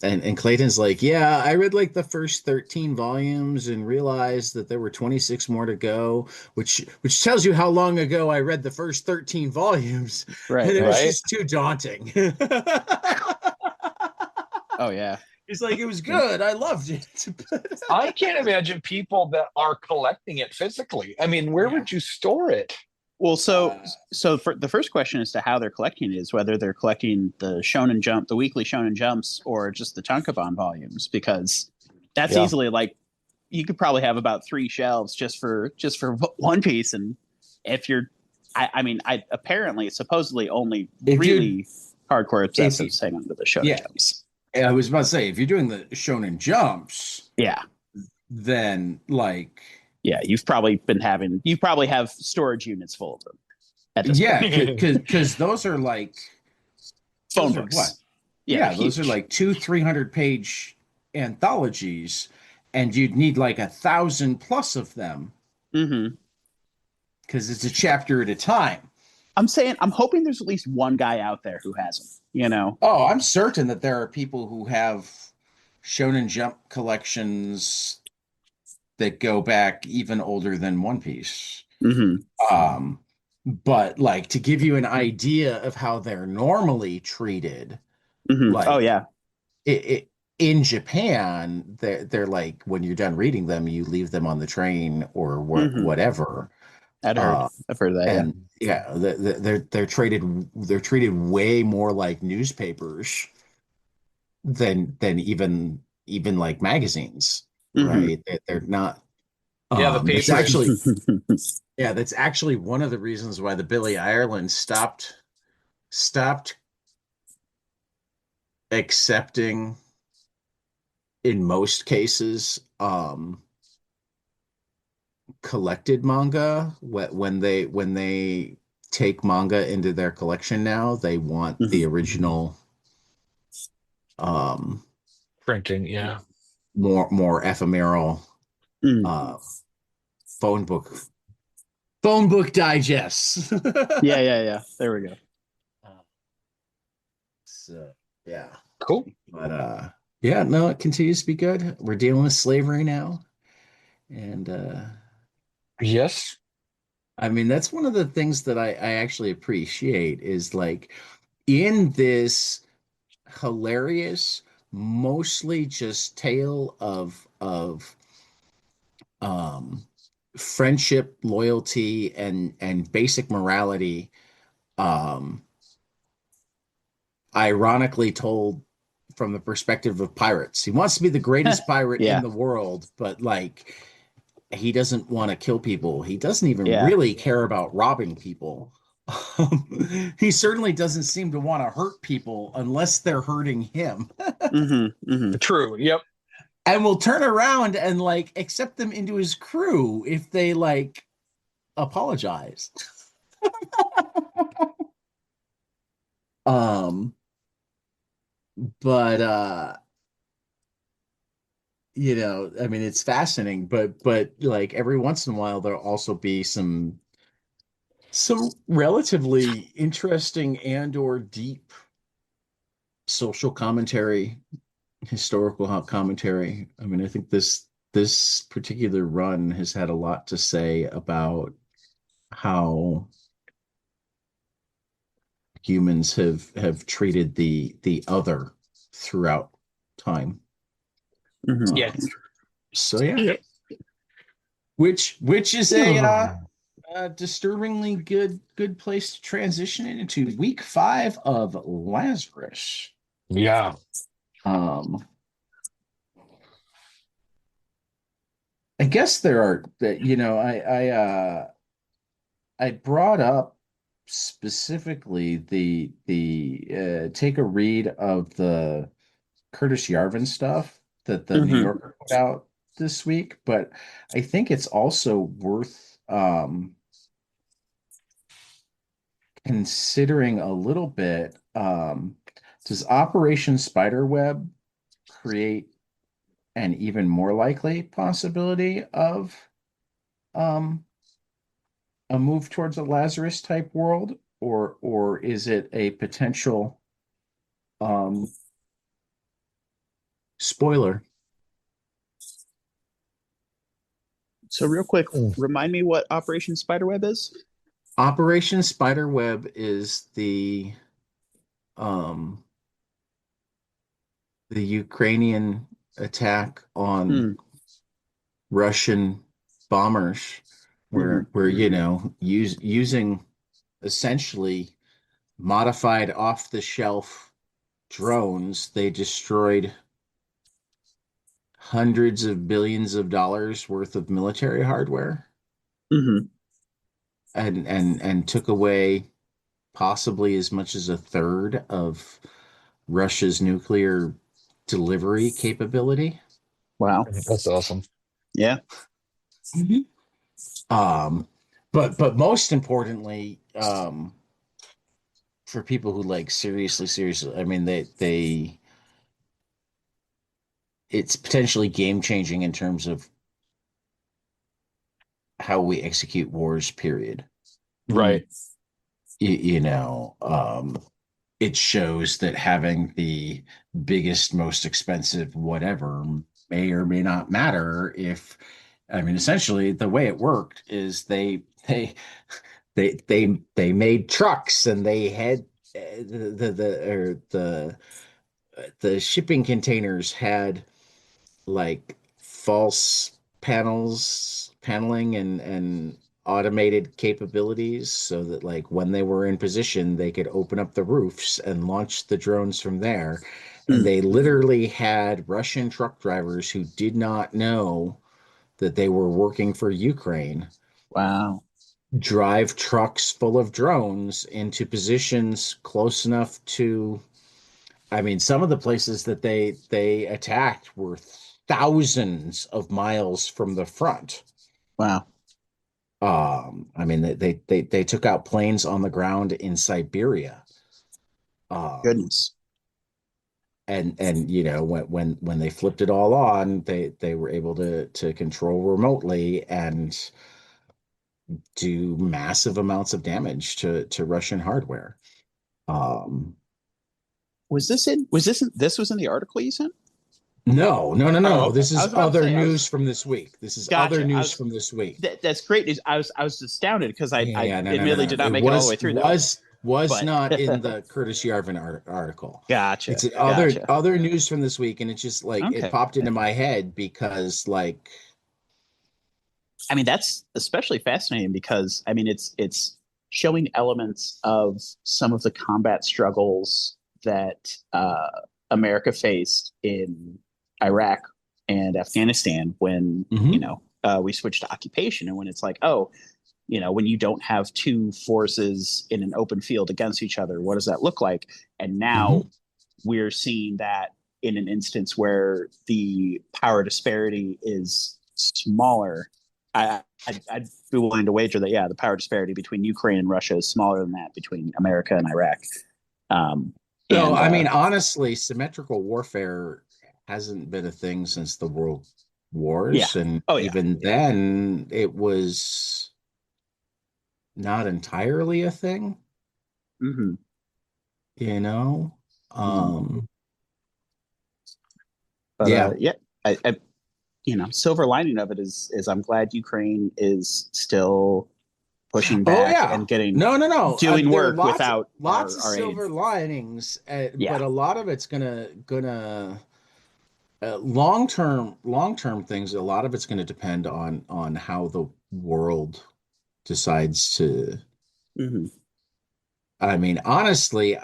and Clayton's like, yeah, I read like the first 13 volumes and realized that there were 26 more to go, which tells you how long ago I read the first 13 volumes, and Right, it right. was Right. just too daunting. Oh yeah. He's like, it was good. I loved it. I can't imagine people that are collecting it physically. I mean, where Yeah. would you store it? Well, so Uh, for the first question as to how they're collecting it is whether they're collecting the Shonen Jump, the weekly Shonen Jumps, or just the Tankobon volumes, because that's Yeah. easily like you could probably have about 3 shelves just for One Piece, and if you're, I mean, I apparently supposedly only if you, really hardcore if you, obsessives hang on to the Shonen yeah, Jumps. I was about to say, if you're doing the Shonen Jumps, Yeah, then like, yeah, you probably have storage units full of them at this yeah, point. because those are like, Phone those are what? books, yeah, they're Yeah, those are huge. like 300-page anthologies, and you'd need like 1,000+ of them Mm-hmm. because it's a chapter at a time. I'm hoping there's at least one guy out there who has them. You know, Oh, I'm certain that there are people who have Shonen Jump collections that go back even older than One Piece. mm-hmm. Um, but like to give you an idea of how they're normally treated, Mm-hmm. Oh like yeah. in Japan, they're like when you're done reading them, you leave them on the train or Mm-hmm. whatever. I've Uh, heard of that. Yeah. and yeah, they're treated way more like newspapers than even like magazines, Mm-hmm. right? They're not. Yeah, the That's patron. actually yeah, that's actually one of the reasons why the Billy Ireland stopped accepting in most cases collected manga. When they take manga into their collection now, they want the Mm-hmm. original, um Printing. Yeah. more ephemeral, Mm. uh phone book phone book digests. Yeah, yeah, yeah. There we go. So yeah, Cool. but yeah, no, it continues to be good. We're dealing with slavery now, and Yes. I mean, that's one of the things that I actually appreciate is like in this hilarious, mostly just tale of um friendship, loyalty, and basic morality, um ironically told from the perspective of pirates. He wants to be the greatest pirate in Yeah. the world, but like he doesn't want to kill people. He doesn't even Yeah. really care about robbing people. He certainly doesn't seem to want to hurt people unless they're hurting him. True. Yep. And will turn around and like accept them into his crew if they like apologize. um but I mean, it's fascinating, but like every once in a while there'll also be some relatively interesting and or deep social commentary, historical commentary. I mean, I think this particular run has had a lot to say about how humans have treated the other throughout time. Yeah. So yeah, Yep. which is a disturbingly good place to transition into week 5 of Lazarus. Yeah. I guess there are that I brought up specifically the take a read of the Curtis Yarvin stuff that the New Yorker put out this week, but I think it's also worth considering a little bit. Does Operation Spiderweb create an even more likely possibility of um, a move towards a Lazarus type world, or is it a potential um, spoiler? So real quick, remind me what Operation Spiderweb is? Operation Spiderweb is um, the Ukrainian attack on Russian bombers, where using essentially modified off-the-shelf drones, they destroyed hundreds of billions of dollars worth of military hardware, and took away possibly as much as a third of Russia's nuclear delivery capability. Wow, That's awesome. Yeah. But most importantly, for people who like seriously, I mean, it's potentially game changing in terms of how we execute wars, period. Right. It shows that having the biggest, most expensive whatever may or may not matter if, I mean, essentially the way it worked is they made trucks, and they had the shipping containers had like false paneling and automated capabilities, so that like when they were in position they could open up the roofs and launch the drones from there. And they literally had Russian truck drivers who did not know that they were working for Ukraine Wow. drive trucks full of drones into positions close enough to, I mean, some of the places that they attacked were thousands of miles from the front. Wow. I mean, they took out planes on the ground in Siberia. Goodness. And when they flipped it all on, they were able to control remotely and do massive amounts of damage to Russian hardware. Was this in the article you sent? No. Oh, okay. This is other news from this week. This is Gotcha. other news from this week. That's great news. I was astounded because I No. admittedly did not make it all the way through. Was not in the Curtis Yarvin article. Gotcha. It's other news from this week, and it's just like it popped into my head because, like, I mean, that's especially fascinating because I mean it's showing elements of some of the combat struggles that America faced in Iraq and Afghanistan when we switch to occupation, and when it's like, oh, when you don't have two forces in an open field against each other, what does that look like? And now we're seeing that in an instance where the power disparity is smaller. I'd be willing to wager that, the power disparity between Ukraine and Russia is smaller than that between America and Iraq. I mean, honestly, symmetrical warfare hasn't been a thing since the World Wars. And even then, it was not entirely a thing. Mm-hmm. Silver lining of it is I'm glad Ukraine is still pushing back and getting doing work without lots our of silver aid. linings, but a lot of it's gonna long term things. A lot of it's gonna depend on how the world decides to. Mm-hmm. I mean, honestly,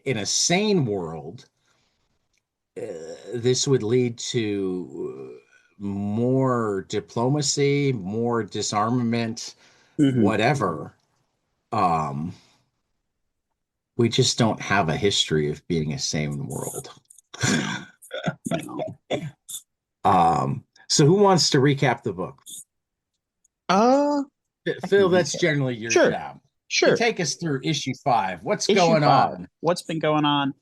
in a sane world, this would lead to more diplomacy, more disarmament, whatever. We just don't have a history of being a sane world. So who wants to recap the book? Phil, that's generally your job. Sure. Take us through issue 5. What's going on? What's been going on?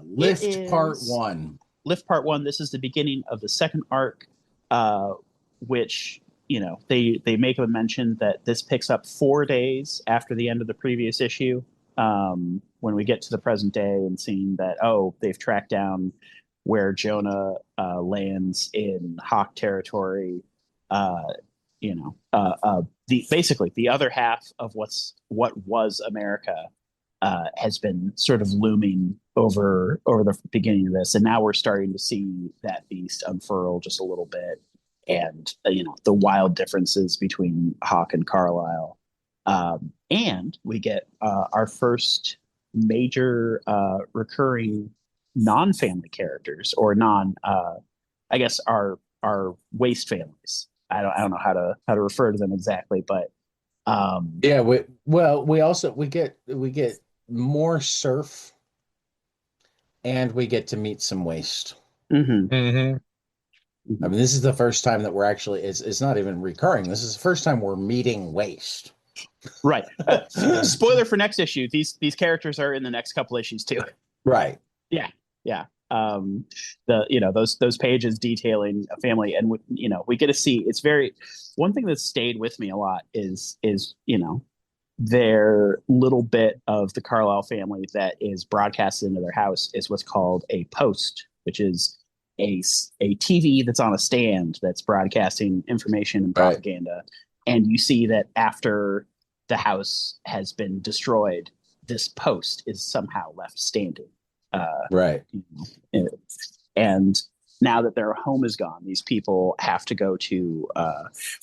Lift part 1. Lift part 1. This is the beginning of the second arc, which they make a mention that this picks up 4 days after the end of the previous issue. When we get to the present day and seeing that they've tracked down where Jonah lands in Hawk territory. The other half of what was America has been sort of looming over the beginning of this, and now we're starting to see that beast unfurl just a little bit, and the wild differences between Hawk and Carlisle, and we get our first major recurring non-family characters, or I guess our waste families. I don't know how to refer to them exactly, but we get more surf, and we get to meet some waste. Mm-hmm. Mm-hmm. I mean, this is the first time that we're actually, it's not even recurring. This is the first time we're meeting waste. Right. Spoiler for next issue. These characters are in the next couple issues too. Right. Yeah. Those pages detailing a family, and we get to see, it's very, one thing that stayed with me a lot is their little bit of the Carlisle family that is broadcasted into their house is what's called a post, which is a TV that's on a stand that's broadcasting information and propaganda. Right. And you see that after the house has been destroyed, this post is somehow left standing. Right. And now that their home is gone, these people have to go to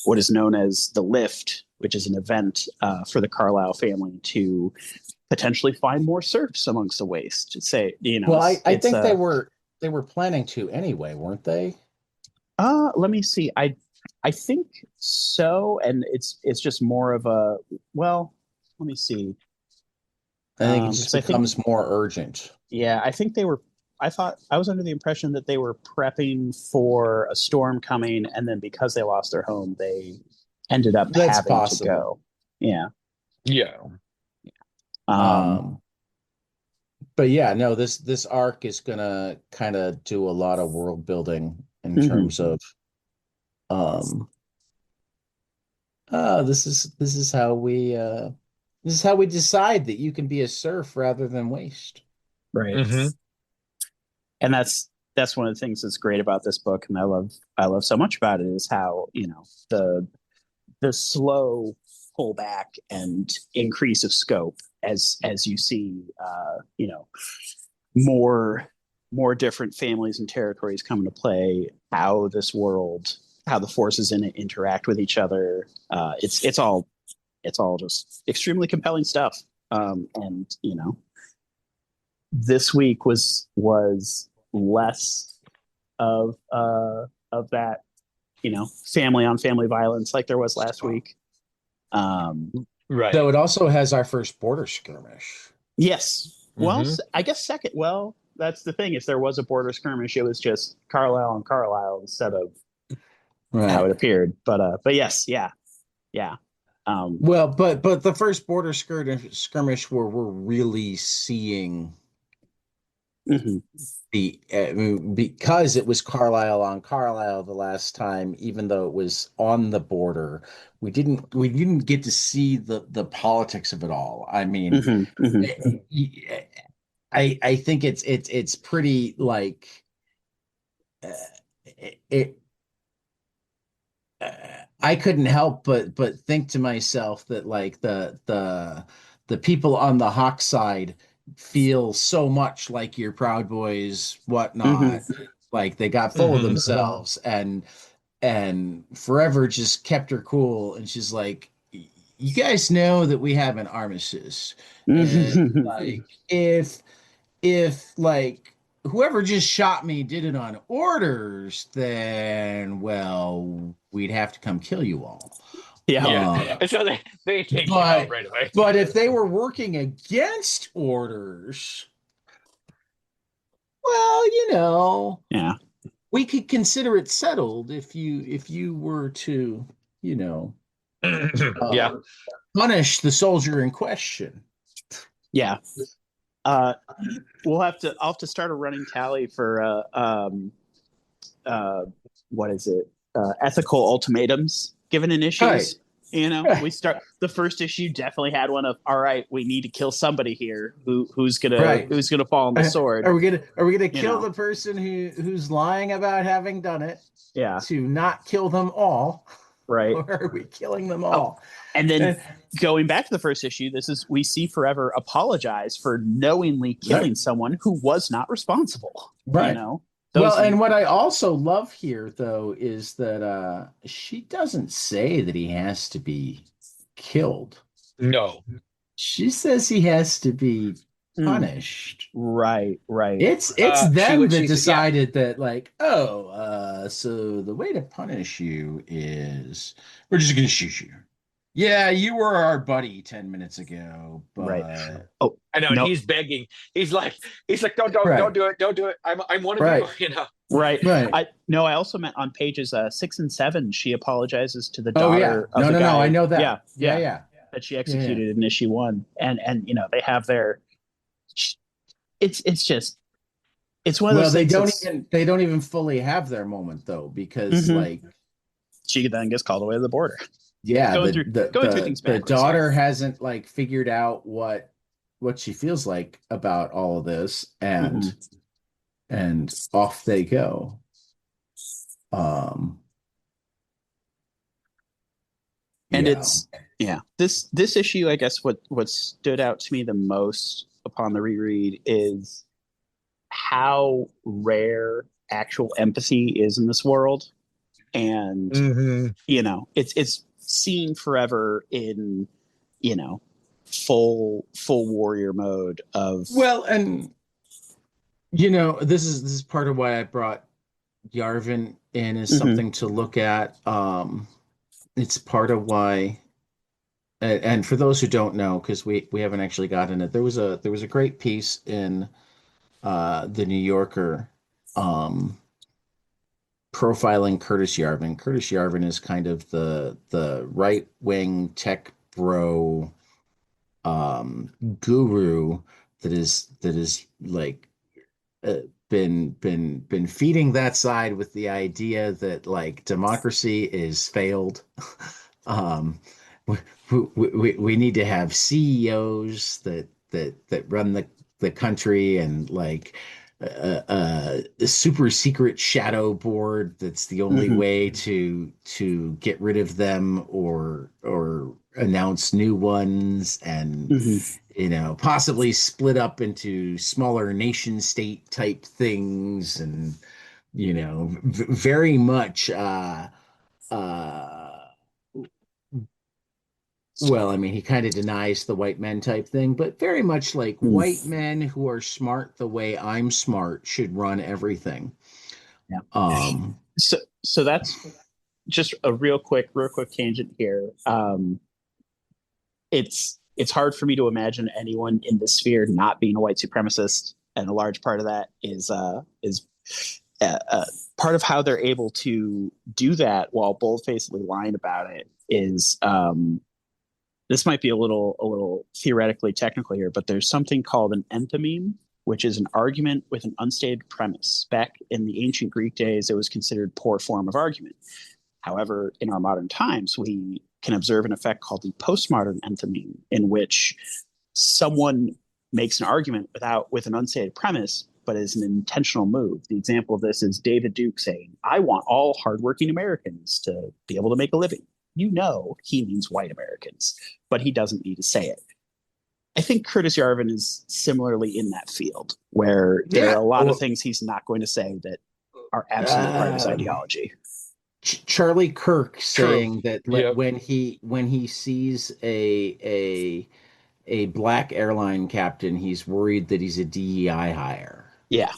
what is known as the Lift, which is an event for the Carlisle family to potentially find more serfs amongst the waste. To say, well, I think they were planning to anyway, weren't they? Let me see. I think so, and it's just more of a, well, let me see. I think it just becomes more urgent. Yeah, I think I thought I was under the impression that they were prepping for a storm coming, and then because they lost their home, they ended up having to go. Yeah. But yeah, no, this arc is gonna kind of do a lot of world building in terms of this is how we decide that you can be a serf rather than waste. Right. Mm-hmm. And that's one of the things that's great about this book, and I love so much about it, is how the slow pullback and increase of scope as you see more different families and territories come into play, how this world, how the forces in it interact with each other. It's all just extremely compelling stuff. And this week was less of that family on family violence like there was last week. Right. So it also has our first border skirmish. Yes. Well, Mhm. I guess second. Well, that's the thing. If there was a border skirmish, it was just Carlisle and Carlisle instead of how it appeared. But yes, yeah. Well, but the first border skirmish where we're really seeing Mhm. because it was Carlisle on Carlisle the last time, even though it was on the border, we didn't get to see the politics of it all. I mean, Mhm. Mhm. I think it's pretty like uh, it. I couldn't help but think to myself that like the people on the Hawk side feel so much like your Proud Boys, whatnot. Mhm. Like they got full of Mhm. themselves and Forever just kept her cool, and she's like, you guys know that we have an armistice, and like if like whoever just shot me did it on orders, then well, we'd have to come kill you all. Yeah. Yeah. And so they take you out But right away. but if they were working against orders, well, Yeah. we could consider it settled if you were to, you know, Yeah. uh, punish the soldier in question. Yeah. I'll have to start a running tally for uh what is it? Ethical ultimatums given in Right. issues. We start the first issue definitely had one of, all right, we need to kill somebody here. Who's gonna Right. who's gonna fall on the sword? Are we gonna You kill know. the person who's lying about having done it Yeah. to not kill them all, Right. or are we killing them Oh, all? and then And, going back to the first issue, we see Forever apologize for knowingly killing someone who was not responsible. right. Those. Well, and what I also love here though is that she doesn't say that he has to be killed. No. She says he has to be Mm, punished. right. It's She them would that she yeah. decided that like, oh, so the way to punish you is we're just gonna shoot you. Yeah, you were our buddy 10 minutes ago, Right. but Oh I know, and no. he's begging. He's like, don't right, do it, don't do it. I'm one of you, right, you know. Right. right. I also meant on pages 6 and 7, she apologizes to the Oh yeah. daughter of No, the no, no. I guy. know Yeah, that. Yeah, yeah, yeah. that she Yeah, yeah. executed in issue 1, and they have their. It's just it's one of Well, those they things don't that's. even they don't even fully have their moment though, because Mhm. like She then gets called away to the border. yeah, Going the through the going through the things the backwards here. daughter hasn't like figured out what she feels like about all of this, Mhm. and off they go. Um And yeah. this issue, I guess what stood out to me the most upon the reread is how rare actual empathy is in this world. And Mhm. it's seen Forever in full warrior mode of. Well, and this is part of why I brought Yarvin in, is Mhm. something to look at. It's part of why, and for those who don't know, because we haven't actually gotten it, there was a great piece in the New Yorker, um, profiling Curtis Yarvin. Curtis Yarvin is kind of the right wing tech bro, guru that is like uh, been feeding that side with the idea that like democracy is failed. um, we need to have CEOs that run the country, and like a super secret shadow board that's the only Mhm. way to get rid of them or announce new ones, and Mhm. possibly split up into smaller nation state type things, and very much uh well, I mean, he kind of denies the white men type thing, but very much like Mhm. white men who are smart the way I'm smart should run everything. Yeah. um So that's just a real quick tangent here. It's hard for me to imagine anyone in this sphere not being a white supremacist, and a large part of that is part of how they're able to do that while bold-facedly lying about it is this might be a little theoretically technical here, but there's something called an enthymeme, which is an argument with an unstated premise. Back in the ancient Greek days, it was considered poor form of argument. However, in our modern times, we can observe an effect called the postmodern enthymeme, in which someone makes an argument with an unstated premise, but is an intentional move. The example of this is David Duke saying, "I want all hardworking Americans to be able to make a living." You know he means white Americans, but he doesn't need to say it. I think Curtis Yarvin is similarly in that field, where there are a lot of things he's not going to say that are absolutely part of his ideology. Charlie Kirk saying that when he sees a black airline captain, he's worried that he's a DEI hire. Yeah,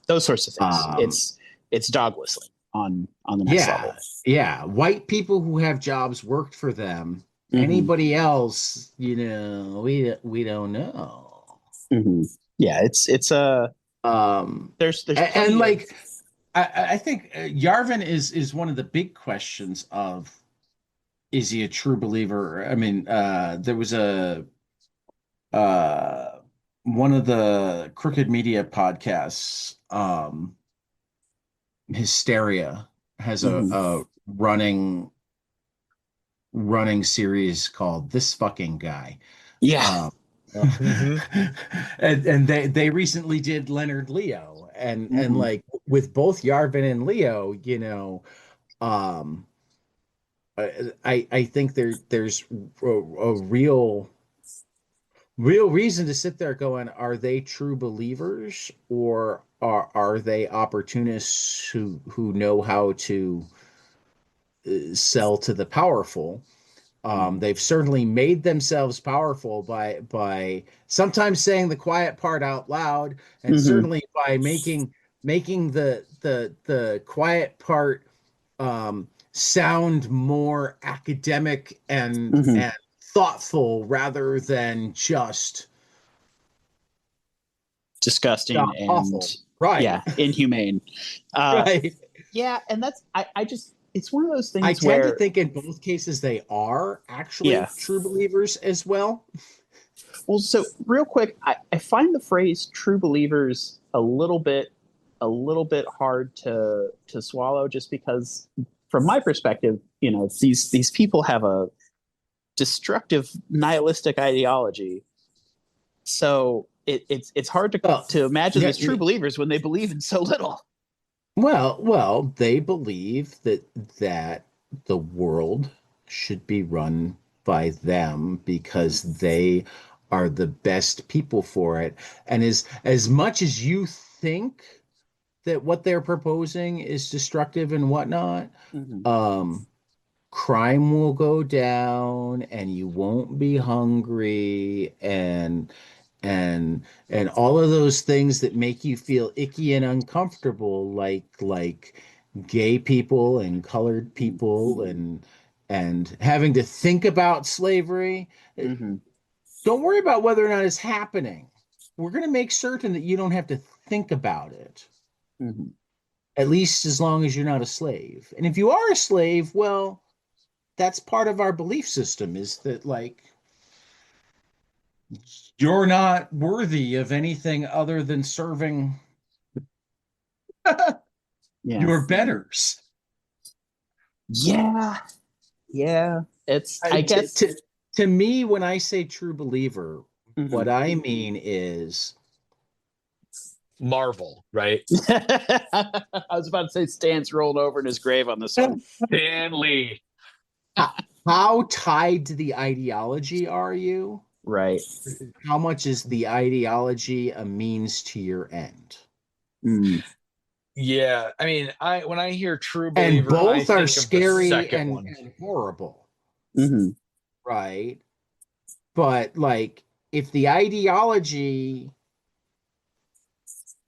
those sorts of things. It's dog whistling on the next level. Yeah, white people who have jobs worked for them. Mm-hmm. Anybody else, we don't know. Mm-hmm. Yeah, it's there's and like I think Yarvin is one of the big questions of, is he a true believer? I mean, there was one of the Crooked Media podcasts, Hysteria, has a running series called This Fucking Guy. Yeah. And they recently did Leonard Leo, and like with both Yarvin and Leo, I think there's a real reason to sit there going, are they true believers, or are they opportunists who know how to sell to the powerful? They've certainly made themselves powerful by sometimes saying the quiet part out loud, and certainly by making the quiet part sound more academic and thoughtful rather than just disgusting and awful. Right. Yeah, inhumane. Right. Yeah, and that's I just, it's one of those things I tend to think in both cases they are actually true believers as well. Well, so real quick, I find the phrase true believers a little bit hard to swallow, just because from my perspective, these people have a destructive nihilistic ideology. So it's hard to imagine as true believers when they believe in so little. Well, they believe that the world should be run by them because they are the best people for it. And as much as you think that what they're proposing is destructive and whatnot, crime will go down and you won't be hungry, and all of those things that make you feel icky and uncomfortable, like gay people and colored people and having to think about slavery. Don't worry about whether or not it's happening. We're going to make certain that you don't have to think about it. At least as long as you're not a slave. And if you are a slave, well, that's part of our belief system, is that, like, you're not worthy of anything other than serving your betters. Yeah. It's, I guess to me, when I say true believer, what I mean is Marvel, right? I was about to say Stan's rolled over in his grave on this one. Stan Lee. How tied to the ideology are you? Right. How much is the ideology a means to your end? Yeah, I mean, when I hear true believer, and both are scary and horrible, right? But like, if the ideology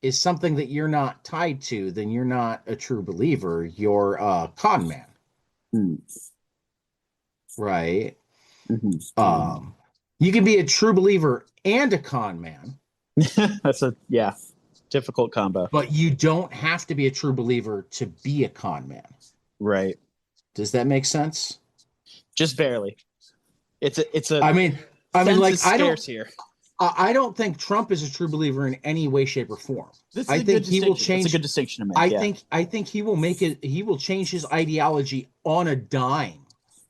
is something that you're not tied to, then you're not a true believer. You're a con man. Mm. right? Mm-hmm. You can be a true believer and a con man, That's a difficult combo. but you don't have to be a true believer to be a con man. Right. Does that make sense? Just barely. It's a I mean, sense like is scarce here. I don't think Trump is a true believer in any way, shape, or form. This is I a think good he will distinction. It's a change. good distinction to make. I think he will make it. He will change his ideology on a dime.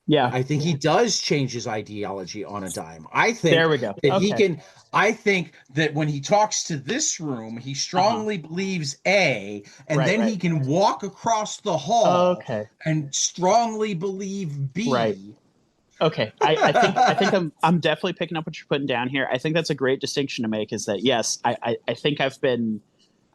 Yeah. I think he does change his ideology on a dime. I think There we go. that he Okay. can. I think that when he talks to this room, he strongly believes A, and then he Right. can walk across the hall Okay. and strongly believe Right. B. Okay. I think I'm definitely picking up what you're putting down here. I think that's a great distinction to make. Is that yes? I think I've been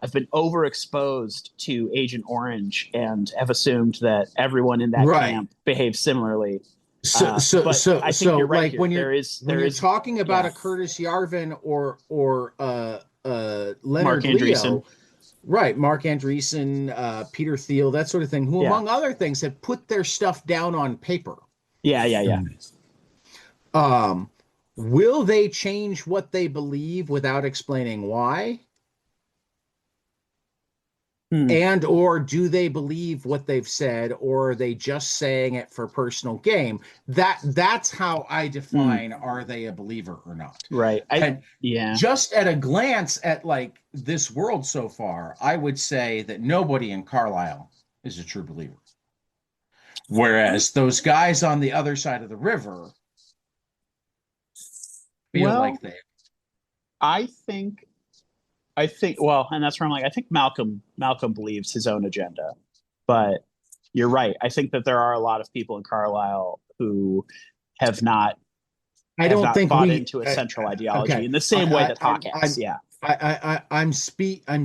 overexposed to Agent Orange and have assumed that everyone in that Right. camp behaves similarly. So But I think you're right like here. when There you're is talking about a Curtis Yarvin or Mark Leonard Andreessen. Leo, right? Mark Andreessen, Peter Thiel, that sort of thing, who among other things have put their stuff down on paper. Yeah. Will they change what they believe without explaining why? And or do they believe what they've said, or are they just saying it for personal gain? That's how I define are they a believer or not. Right. And just at a glance at like this world so far, I would say that nobody in Carlisle is a true believer. Whereas those guys on the other side of the river feel like they. I think well, and that's where I'm like, I think Malcolm believes his own agenda. But you're right. I think that there are a lot of people in Carlisle who have not bought into a central ideology in the same way that Hawk has. I'm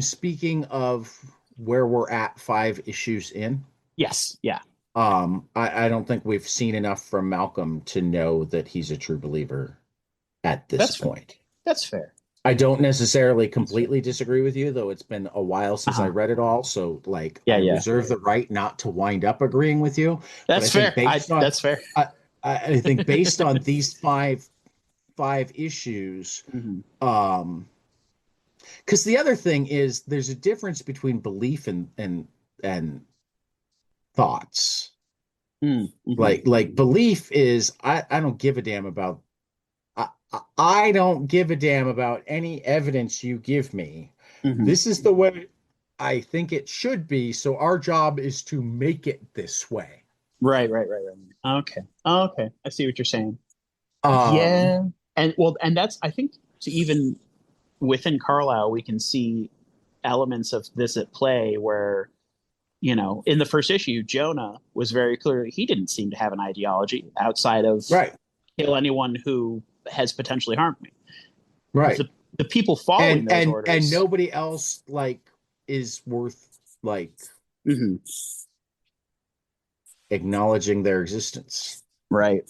speaking of where we're at 5 issues in. Yes. Yeah. I don't think we've seen enough from Malcolm to know that he's a true believer at this point. That's fair. I don't necessarily completely disagree with you, though it's been a while since I read it all. So, like, I reserve the right not to wind up agreeing with you. That's fair. That's fair. I think based on these five issues, because the other thing is there's a difference between belief and thoughts. Like belief is I don't give a damn about. I don't give a damn about any evidence you give me. This is the way I think it should be. So our job is to make it this way. Right. Okay. I see what you're saying. And that's, I think, to even within Carlisle, we can see elements of this at play where, in the first issue, Jonah was very clear. He didn't seem to have an ideology outside of kill anyone who has potentially harmed me. Right. The people following those orders. And nobody else is worth acknowledging their existence. Right.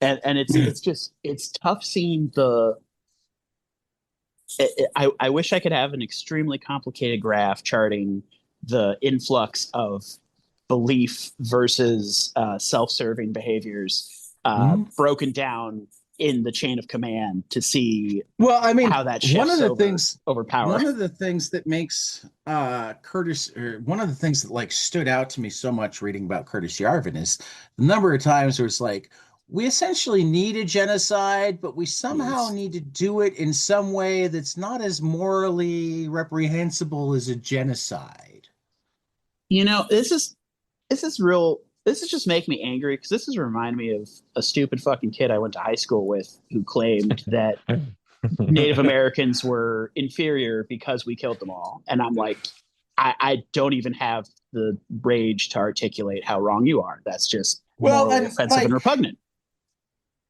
And it's tough seeing I wish I could have an extremely complicated graph charting the influx of belief versus self-serving behaviors broken down in the chain of command to see how that shifts over power. One of the things that makes Curtis, or one of the things that stood out to me so much reading about Curtis Yarvin is the number of times where it's like, we essentially need a genocide, but we somehow need to do it in some way that's not as morally reprehensible as a genocide. This is just making me angry because this is reminding me of a stupid fucking kid I went to high school with who claimed that Native Americans were inferior because we killed them all. And I'm like, I don't even have the rage to articulate how wrong you are. That's just morally offensive and repugnant.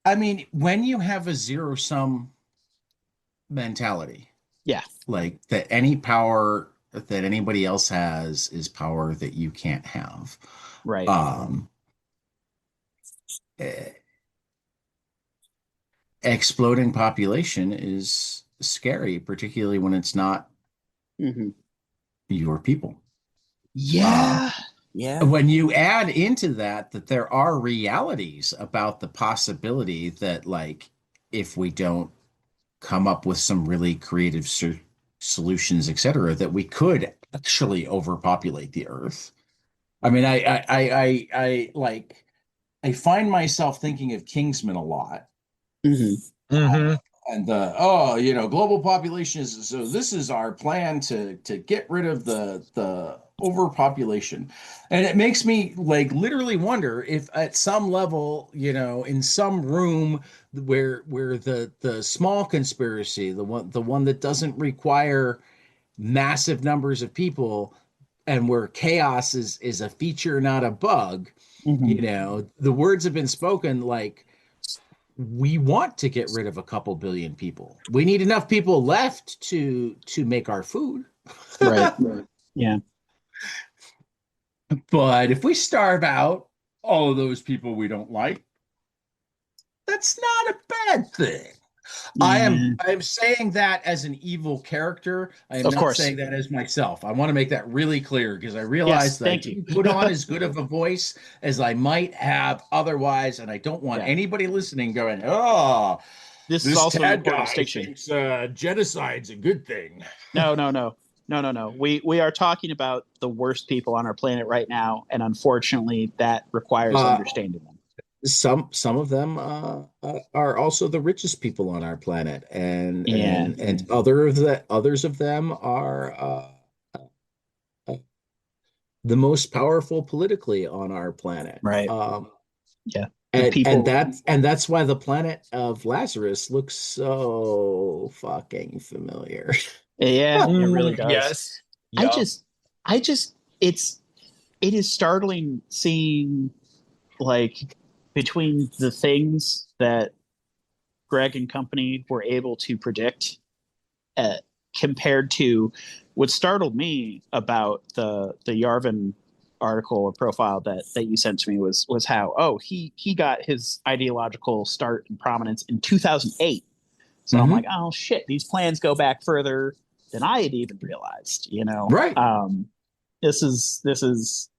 I mean, when you have a zero-sum mentality, that any power that anybody else has is power that you can't have. Right. Exploding population is scary, particularly when it's not your people. Yeah. Yeah. when you add into that there are realities about the possibility that, like, if we don't come up with some really creative solutions, etc., that we could actually overpopulate the earth. I mean, I like, I find myself thinking of Kingsman a lot. Hmm. Mm-hmm. And oh, global population is, so this is our plan to get rid of the overpopulation. And it makes me, like, literally wonder if at some level, in some room where the small conspiracy, the one that doesn't require massive numbers of people, and where chaos is a feature, not a bug, Hmm. the words have been spoken, like, we want to get rid of a couple billion people. We need enough people left to make our food. Right. Right. Yeah. But if we starve out all of those people we don't like, that's not a bad thing. Yeah. I'm saying that as an evil character. I am Of not course. saying that as myself. I want to make that really clear, because I realize Yes. that I Thank you. didn't put on as good of a voice as I might have otherwise, and I don't want Yeah. anybody listening going, "Oh, This is this also an Tad important guy distinction. thinks genocide's a good thing." No, no, no, no, no, no. We are talking about the worst people on our planet right now, and unfortunately, that requires Uh, understanding them. some of them are also the richest people on our planet, and Yeah. others of them are uh, the most powerful politically on our planet. Right. Yeah. The And people. that's why the planet of Lazarus looks so fucking familiar. Yeah. It really does. Yes. I Yep. just. I just. It is startling seeing, like, between the things that Greg and company were able to predict, uh, compared to what startled me about the Yarvin article or profile that you sent to me was how, oh, he got his ideological start and prominence in 2008. So I'm like, Hmm. oh shit, these plans go back further than I had even realized. Right. This is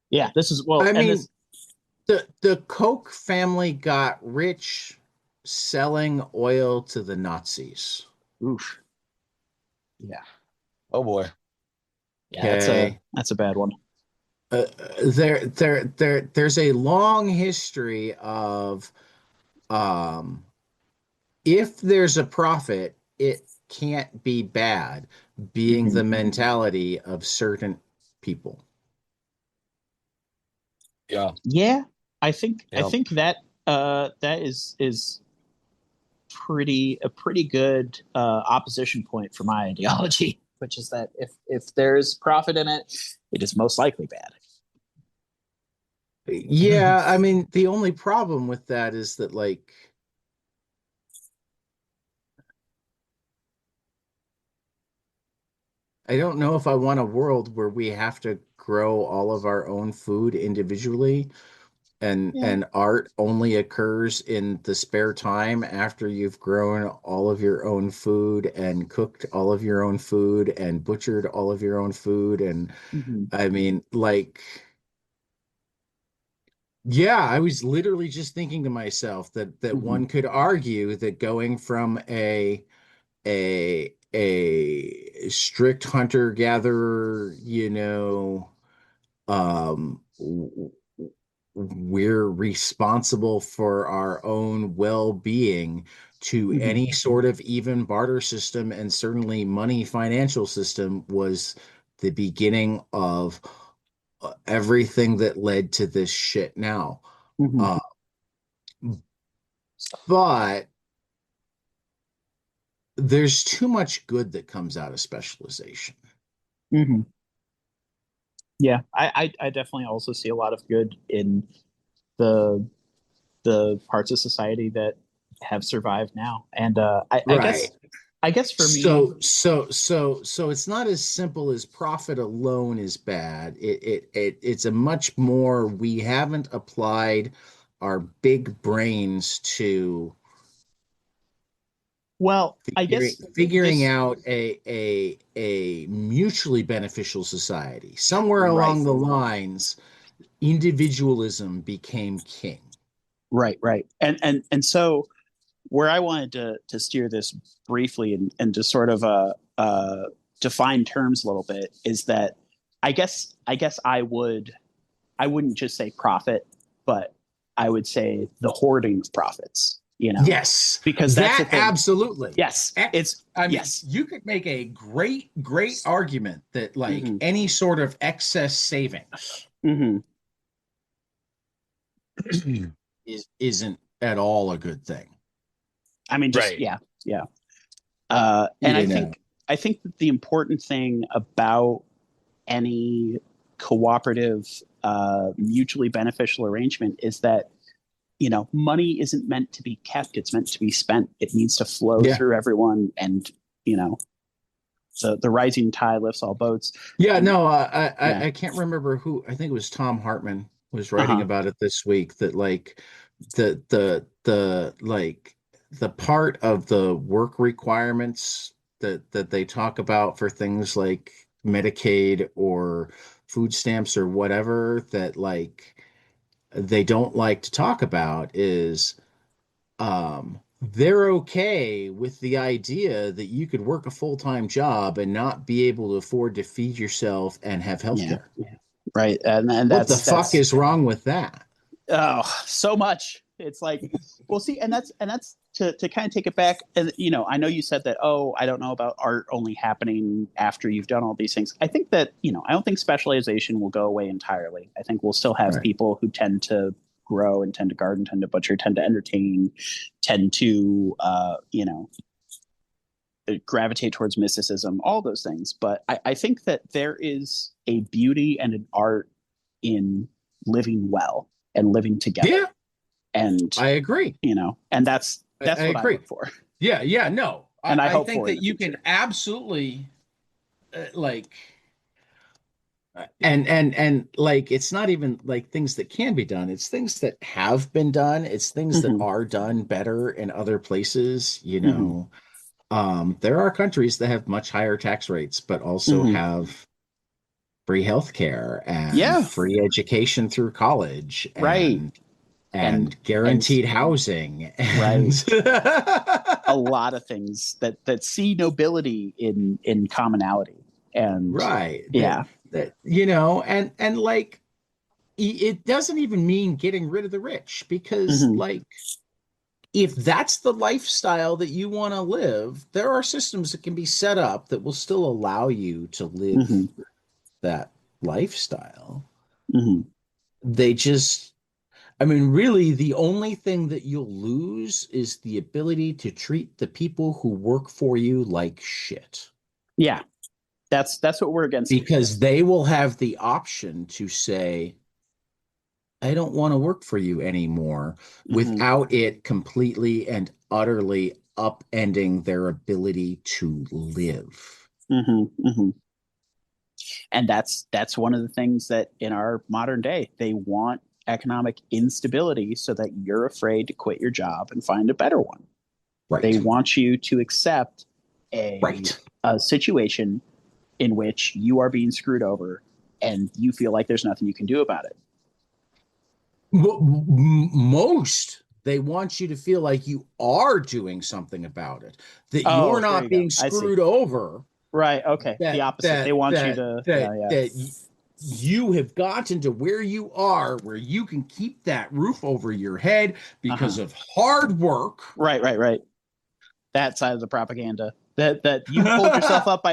yeah, this is, well, I and mean, this. the Koch family got rich selling oil to the Nazis. Oof. Yeah. Oh boy. Yeah, Okay. that's a bad one. There's a long history of, um, if there's a profit, it can't be bad, being Hmm. the mentality of certain people. Yeah. Yeah, I Yep. think that that is pretty a pretty good opposition point for my ideology, which is that if there's profit in it, it is most likely bad. Yeah, I mean, the only problem with that is that, like, I don't know if I want a world where we have to grow all of our own food individually, Yeah. and art only occurs in the spare time after you've grown all of your own food and cooked all of your own food and butchered all of your own food. And Hmm. I mean, like, yeah, I was literally just thinking to myself that Hmm. one could argue that going from a strict hunter gatherer, we're responsible for our own well-being, to Hmm. any sort of even barter system, and certainly money financial system, was the beginning of everything that led to this shit now. Hmm. Uh, but there's too much good that comes out of specialization. Hmm. Yeah, I definitely also see a lot of good in the the parts of society that have survived now, and Right. I guess for me. So it's not as simple as profit alone is bad. It's a much more, we haven't applied our big brains to Well, I guess Figuring this out a mutually beneficial society. Somewhere right, along the lines, individualism became king. right, and so where I wanted to steer this briefly and to sort of define terms a little bit is that I guess I wouldn't just say profit, but I would say the hoarding of profits. Yes, Because that's the that thing. absolutely. Yes, it's I mean, yes. you could make a great argument that like Hmm. any sort of excess savings Hmm. isn't at all a good thing. I mean, just Right. yeah. And You know. I think that the important thing about any cooperative, mutually beneficial arrangement is that money isn't meant to be kept; it's meant to be spent. It needs to flow Yeah. through everyone, and you know, the rising tide lifts all boats. Yeah, And no, yeah, I can't remember who. I think it was Tom Hartman was uh writing huh, about it this week that like the part of the work requirements that they talk about for things like Medicaid or food stamps or whatever that like they don't like to talk about is they're okay with the idea that you could work a full-time job and not be able to afford to feed yourself and have health yeah, care. yeah, right. And What the fuck that's is wrong with that? oh, so much. It's like, well, see, and that's to kind of take it back. And I know you said that. Oh, I don't know about art only happening after you've done all these things. I think that I don't think specialization will go away entirely. I think we'll still have Right. people who tend to grow and tend to garden, tend to butcher, tend to entertain, tend to gravitate towards mysticism, all those things. But I think that there is a beauty and an art in living well and living together. Yeah, And I agree. and that's I what I agree. look for. Yeah, yeah, no. And I I hope think for in that the you can future. absolutely like and like it's not even like things that can be done. It's things that have been done. It's things that Hmm. are done better in other places, you Hmm. know. There are countries that have much higher tax rates, but also Hmm. have free healthcare and Yeah, free education through college right. And and and guaranteed housing right. and A lot of things that see nobility in commonality. And right yeah. that and like it doesn't even mean getting rid of the rich because Hmm. like if that's the lifestyle that you want to live, there are systems that can be set up that will still allow you to live Hmm. that lifestyle. Hmm. They just, I mean, really, the only thing that you'll lose is the ability to treat the people who work for you like shit. Yeah, that's what we're against here. Because they will have the option to say, I don't want to work for you anymore Hmm. without it completely and utterly upending their ability to live. Hmm. Hmm. And that's one of the things that in our modern day they want economic instability so that you're afraid to quit your job and find a better one. They Right. want you to accept a, Right. a situation in which you are being screwed over and you feel like there's nothing you can do about it. Most they want you to feel like you are doing something about it, that you're Oh, there not you go. being I see. screwed over, Right. Okay. The that opposite. They that want you that to, that yeah, yeah. that you have gotten to where you are, where you can keep that roof over your head because Uh-huh. of hard work. Right. That side of the propaganda that you pulled yourself up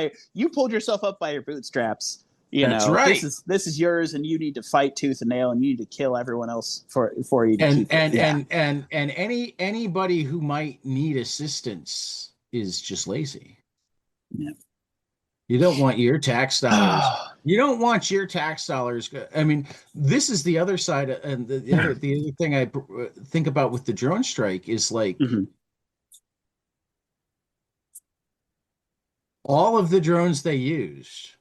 by your bootstraps. That's This right. is yours, and you need to fight tooth and nail, and you need to kill everyone else for you to And keep it. Yeah. anybody who might need assistance is just lazy. Yeah. You don't want your tax dollars. You don't want your tax dollars. I mean, this is the other side, and the other thing I think about with the drone strike is like Hmm. all of the drones they used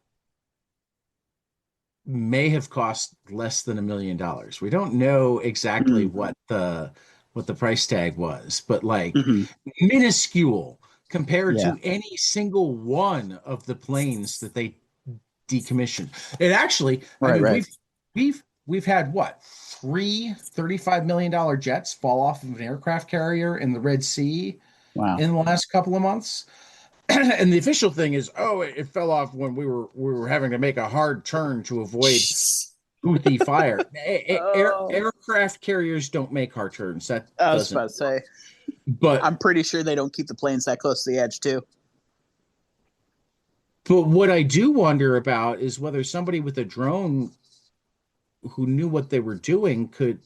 may have cost less than $1 million. We don't know exactly Hmm. what the price tag was, but like Hmm. minuscule compared Yeah. to any single one of the planes that they decommissioned. It actually, I Right, mean, right. we've had what, three $35 million jets fall off of an aircraft carrier in the Red Sea Wow. in the last couple of months. And the official thing is, oh, it fell off when we were having to make a hard turn to avoid Houthi fire. Oh, Aircraft carriers don't make hard turns. That I was doesn't. about to say. But I'm pretty sure they don't keep the planes that close to the edge too. but what I do wonder about is whether somebody with a drone who knew what they were doing could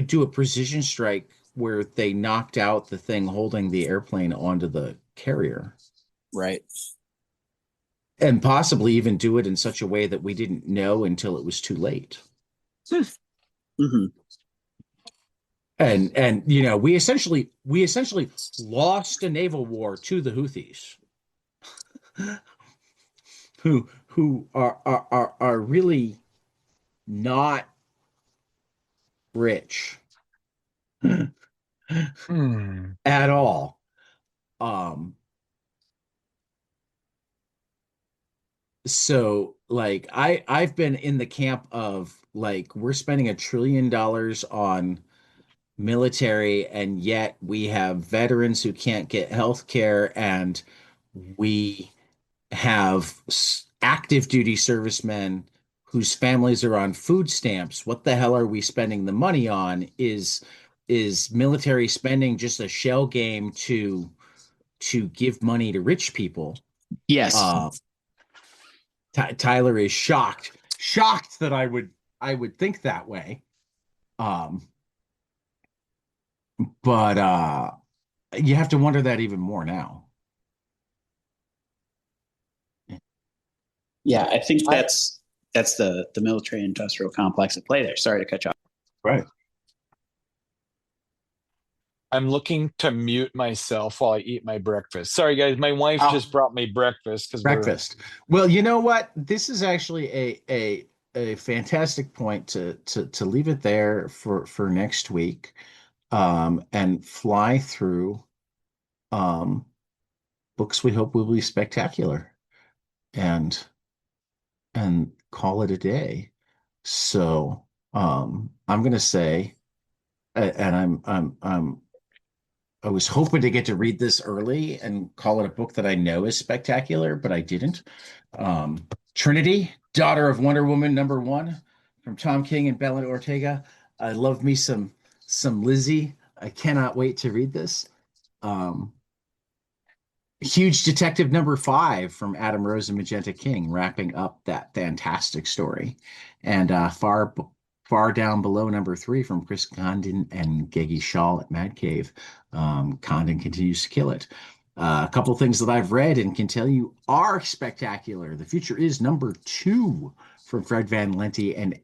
do a precision strike where they knocked out the thing holding the airplane onto the carrier, Right. and possibly even do it in such a way that we didn't know until it was too late. Mm-hmm. And we essentially lost a naval war to the Houthis, who are really not rich Hmm. at all. Um, so like I've been in the camp of like we're spending $1 trillion on military, and yet we have veterans who can't get health care, and we have active duty servicemen whose families are on food stamps. What the hell are we spending the money on? Is military spending just a shell game to give money to rich people? Yes. Uh, Tyler is shocked that I would think that way. Um, but you have to wonder that even more now. Yeah, I think I, that's the military industrial complex at play there. Sorry to cut you off. Right. I'm looking to mute myself while I eat my breakfast. Sorry, guys. My wife Oh, just brought me breakfast because we're. breakfast. Well, you know what? This is actually a fantastic point to leave it there for next week, and fly through um books we hope will be spectacular, and call it a day. So I'm gonna say, and I was hoping to get to read this early and call it a book that I know is spectacular, but I didn't. Trinity, Daughter of Wonder Woman, #1, from Tom King and Belen Ortega. I love me some Lizzie. I cannot wait to read this. Um, Huge Detective #5 from Adam Rose and Magenta King, wrapping up that fantastic story. And far down below, #3 from Chris Condon and Geggy Shaw at Mad Cave. Condon continues to kill it. A couple things that I've read and can tell you are spectacular. The Future Is #2 from Fred Van Lente and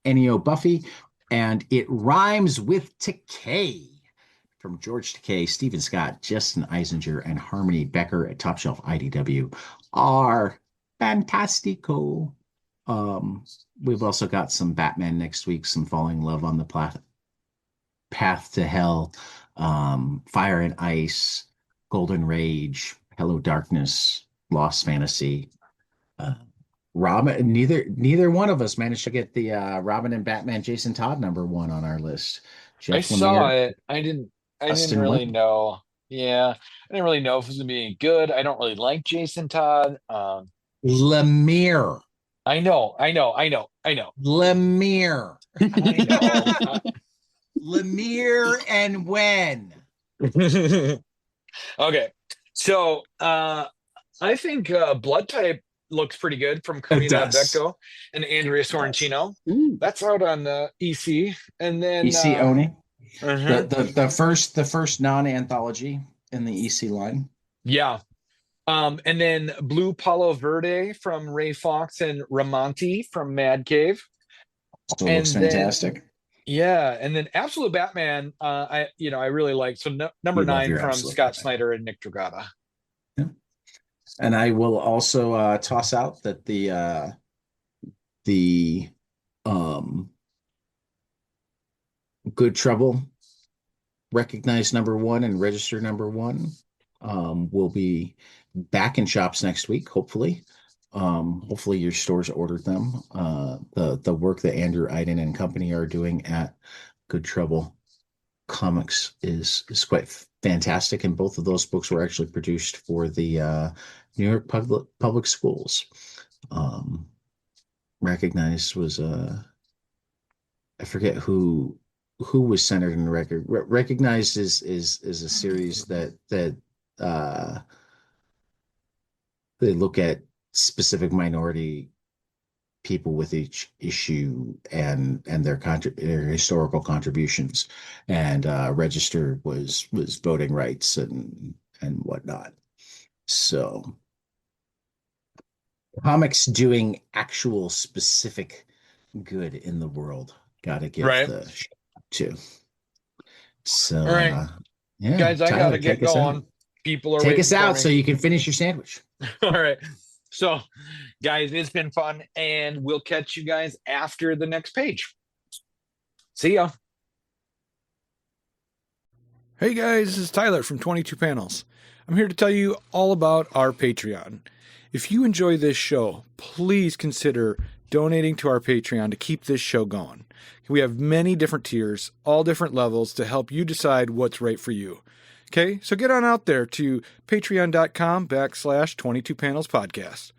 Ennio Buffy, and It Rhymes with Takei from George Takei, Stephen Scott, Justin Eisinger, and Harmony Becker at Top Shelf IDW are fantastico. We've also got some Batman next week, some Falling Love on the Path to Hell, Fire and Ice, Golden Rage, Hello Darkness, Lost Fantasy. Robin, neither one of us managed to get the Robin and Batman Jason Todd #1 on our list. I Jeff saw Lemire, it. I didn't. I didn't Dustin really Lin. know. Yeah, I didn't really know if it was gonna be any good. I don't really like Jason Todd. Lemire. I know. I know. I know. I know. Lemire. I know. Lemire and when? Okay. So I think Blood Type looks pretty good from It Karina does. Becco and Andrea It does. Sorrentino. Ooh. That's out on EC. And then EC Oni. uh-huh. The first non-anthology in the EC line. Yeah. And then Blue Palo Verde from Ray Fox and Ramonti from Mad Cave. Still looks And then fantastic. yeah, and then Absolute Batman, I really like. So number You love 9 your from absolute Scott Batman. Snyder and Nick Dragata. Yeah. And I will also toss out that the um Good Trouble recognize #1 and register #1 will be back in shops next week, hopefully. Hopefully your stores ordered them. The work that Andrew Iden and company are doing at Good Trouble Comics is quite fantastic, and both of those books were actually produced for the New York public schools. Recognized was I forget who was centered in the record. Recognized is a series that they look at specific minority people with each issue and their historical contributions, and Register was voting rights and whatnot. So comics doing actual specific good in the world, gotta give the shout to. So all right, yeah, guys, I Tyler, gotta get going. People are take us waiting for out me. so you can finish your sandwich. All right. So, guys, it's been fun, and we'll catch you guys after the next page. See ya. Hey guys, this is Tyler from 22 Panels. I'm here to tell you all about our Patreon. If you enjoy this show, please consider donating to our Patreon to keep this show going. We have many different tiers, all different levels to help you decide what's right for you. Okay, so get on out there to patreon.com/22panelspodcast.